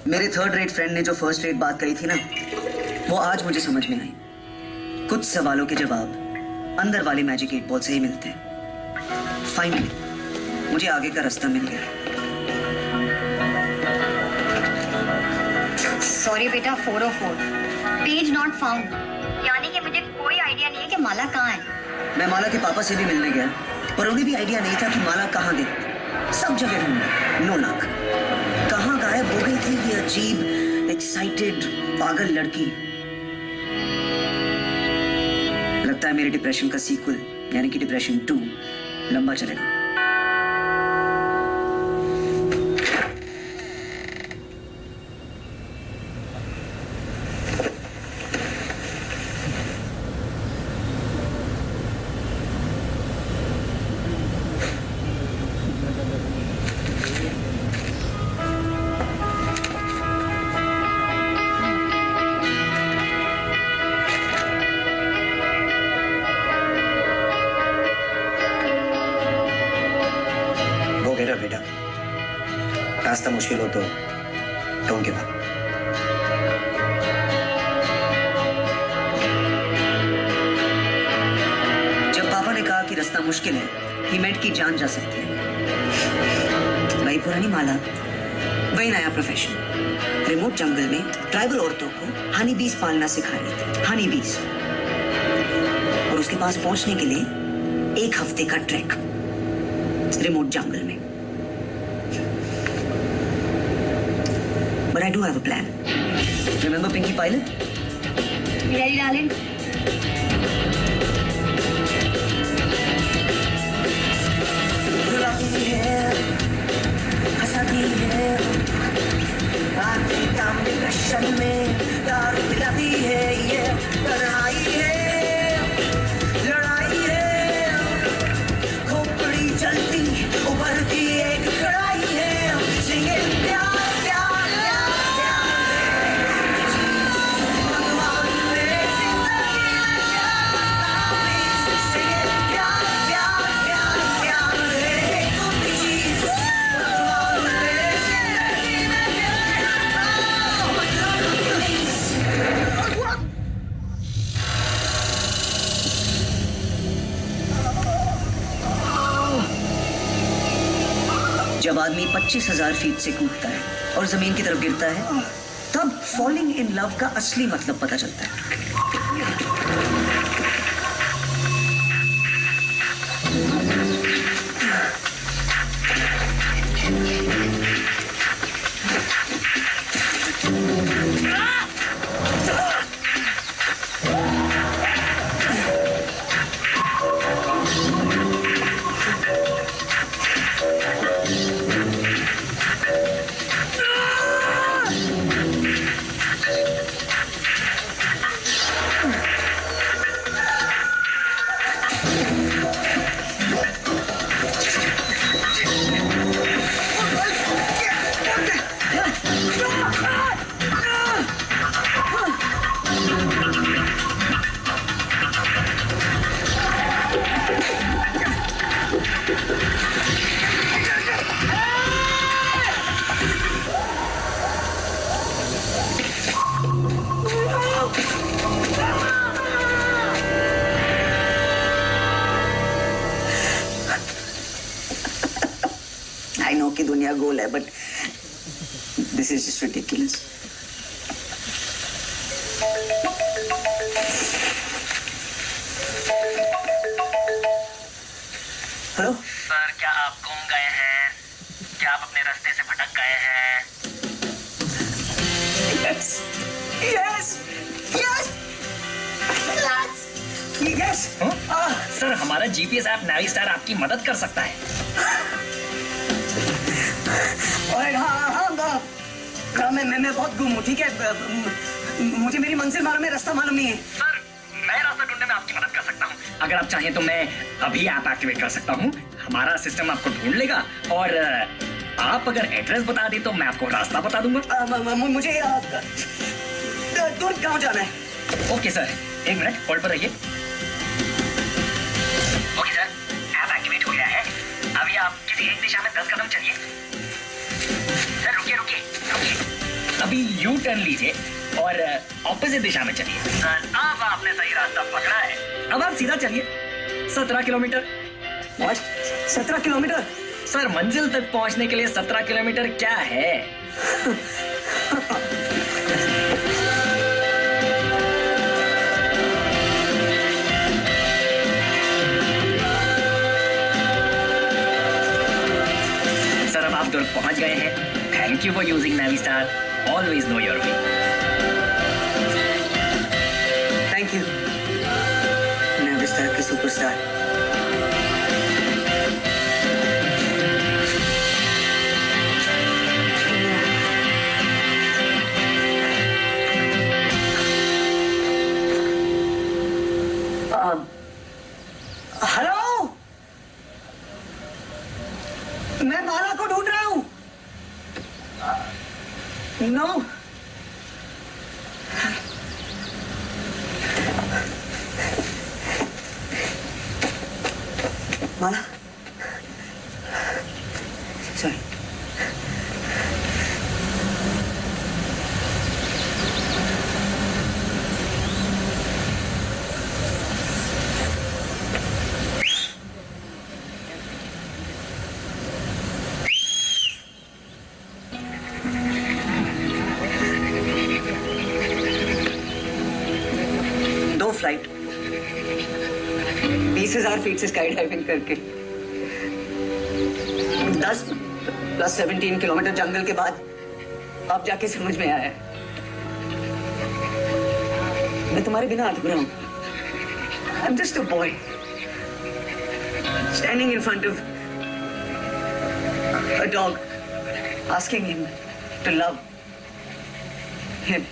मेरे 3rd रेट फ्रेंड ने जो 1st रेट बात कही थी ना, वो आज मुझे समझ में आई। कुछ सवालों के जवाब अंदर वाले मैजिक 8 बॉल से ही मिलते हैं। फाइनली मुझे आगे का रास्ता मिल गया। सॉरी बेटा, 404 पेज नॉट फाउंड। यानी कि मुझे कोई आइडिया नहीं है कि माला कहाँ है। मैं माला के पापा से भी मिलने गया, पर उन्हें भी आइडिया नहीं था कि माला कहाँ गई। सब जगह ढूंढा, नो लक। कहाँ गायब हो गई थी ये अजीब एक्साइटेड पागल लड़की। लगता है मेरे डिप्रेशन का सीक्वल यानी कि डिप्रेशन 2 लंबा चलेगा। बेटा, रास्ता मुश्किल हो तो डोंट गिव अप। जब पापा ने कहा कि रास्ता मुश्किल है, ही मेंट की जान जा सकती है। वही पुरानी माला, वही नया प्रोफेशन। रिमोट जंगल में ट्राइबल औरतों को हनी बीज पालना सिखा रही थी। हनी बीज, और उसके पास पहुंचने के लिए 1 हफ्ते का ट्रैक रिमोट जंगल में। But I do have a plan. Remember Pinky Pilot? Ready, darling? रुलाती है, हंसाती है, आते काम डिप्रेशन में दारू पिलाती है। ये तन्हाई है, लड़ाई है, खोपड़ी जलती उभरती एक कड़ाई है। सिंगे प्यार जब आदमी 25,000 फीट से कूदता है और जमीन की तरफ गिरता है, तब फॉलिंग इन लव का असली मतलब पता चलता है। I know कि दुनिया गोल है, but this is just ridiculous. Hello sir, क्या आप गुम गए हैं? क्या आप अपने रास्ते से भटक गए हैं? Yes, yes, yes, yes, yes. Sir, हमारा जीपीएस ऐप नाविस्टार आपकी मदद कर सकता है। और हाँ, मैं बहुत गुम हूँ, ठीक है? मुझे मेरी मंजिल मालूम है, रास्ता मालूम नहीं है। सर, मैं रास्ता ढूंढने में आपकी मदद कर सकता हूँ। अगर आप चाहें तो मैं अभी ऐप एक्टिवेट कर सकता हूँ। हमारा सिस्टम आपको ढूंढ लेगा और आप अगर एड्रेस बता दें तो मैं आपको रास्ता बता दूंगा। मुझे तुरंत गाँव जाना है। ओके सर, 1 मिनट होल्ड पर रहिए। ओके सर, ऐप एक्टिवेट हो गया है। अभी आप किसी एक दिशा में 10 कदम चलिए। सर रुकिए। अभी यू टर्न लीजिए और ऑपोजिट दिशा में चलिए। सर, अब आपने सही रास्ता पकड़ा है। अब आप सीधा चलिए 17 किलोमीटर। 17 किलोमीटर? सर, मंजिल तक पहुंचने के लिए 17 किलोमीटर क्या है? सर, अब आप दूर पहुंच गए हैं। Thank you for using Navistar. Always know your way. Thank you Navistar के सुपरस्टार। हेलो, मैं माला को ढूंढ रहा हूँ। No, Mala, sorry. Flight 20,000 feet से स्काई डाइविंग करके 10 + 17 किलोमीटर जंगल के बाद अब जाके समझ में आया मैं तुम्हारे बिना अधूरा हूं। I'm just a boy standing in front of a dog asking him to love him.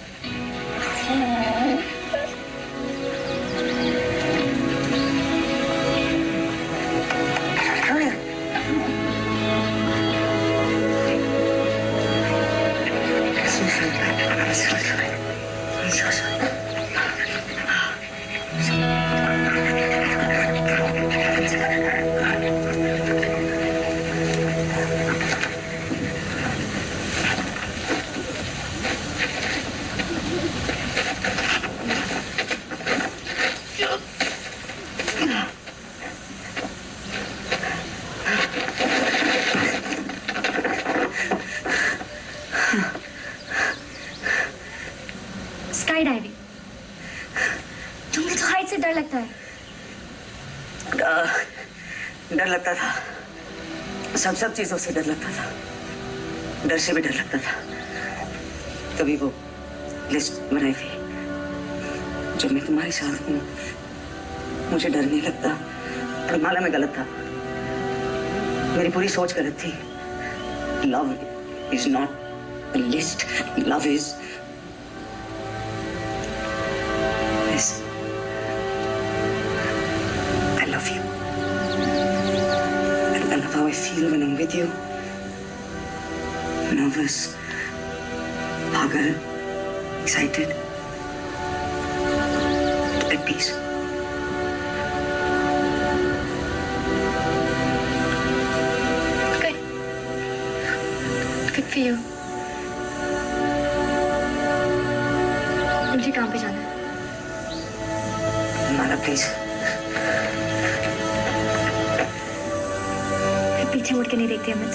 Sky diving, तुम्हें तो हाइट से डर लगता है। डर लगता था, सब चीजों से डर लगता था, डर से भी डर लगता था। कभी वो लिस्ट बनाई थी, जब मैं तुम्हारे साथ हूँ मुझे डर नहीं लगता। पर माला में गलत था, मेरी पूरी सोच गलत थी। Love is not a list, love is this. I love you. And I love how I feel when I'm with you. Nervous, pagal, excited, at peace. Good. Good for you. मुझे काम पे जाना है। माला प्लीज। पीछे मुड़ के नहीं देखती अमित।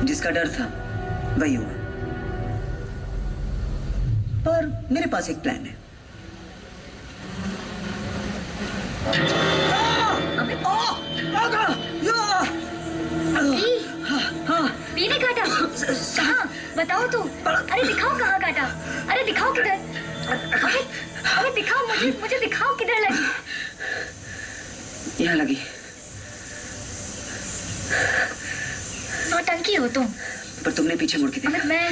जिसका डर था वही हुआ। पर मेरे पास एक प्लान है। बी ने काटा? कहाँ? बताओ तो। अरे दिखाओ कहाँ काटा? अरे दिखाओ किधर? अरे दिखाओ मुझे दिखाओ किधर लगी? यहाँ लगी। नौटंकी हो तुम। पर तुमने पीछे मुड़ के देखा। अमित मैं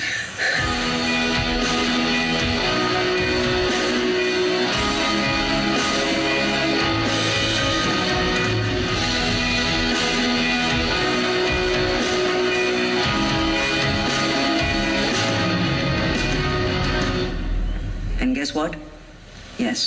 And guess what? Yes.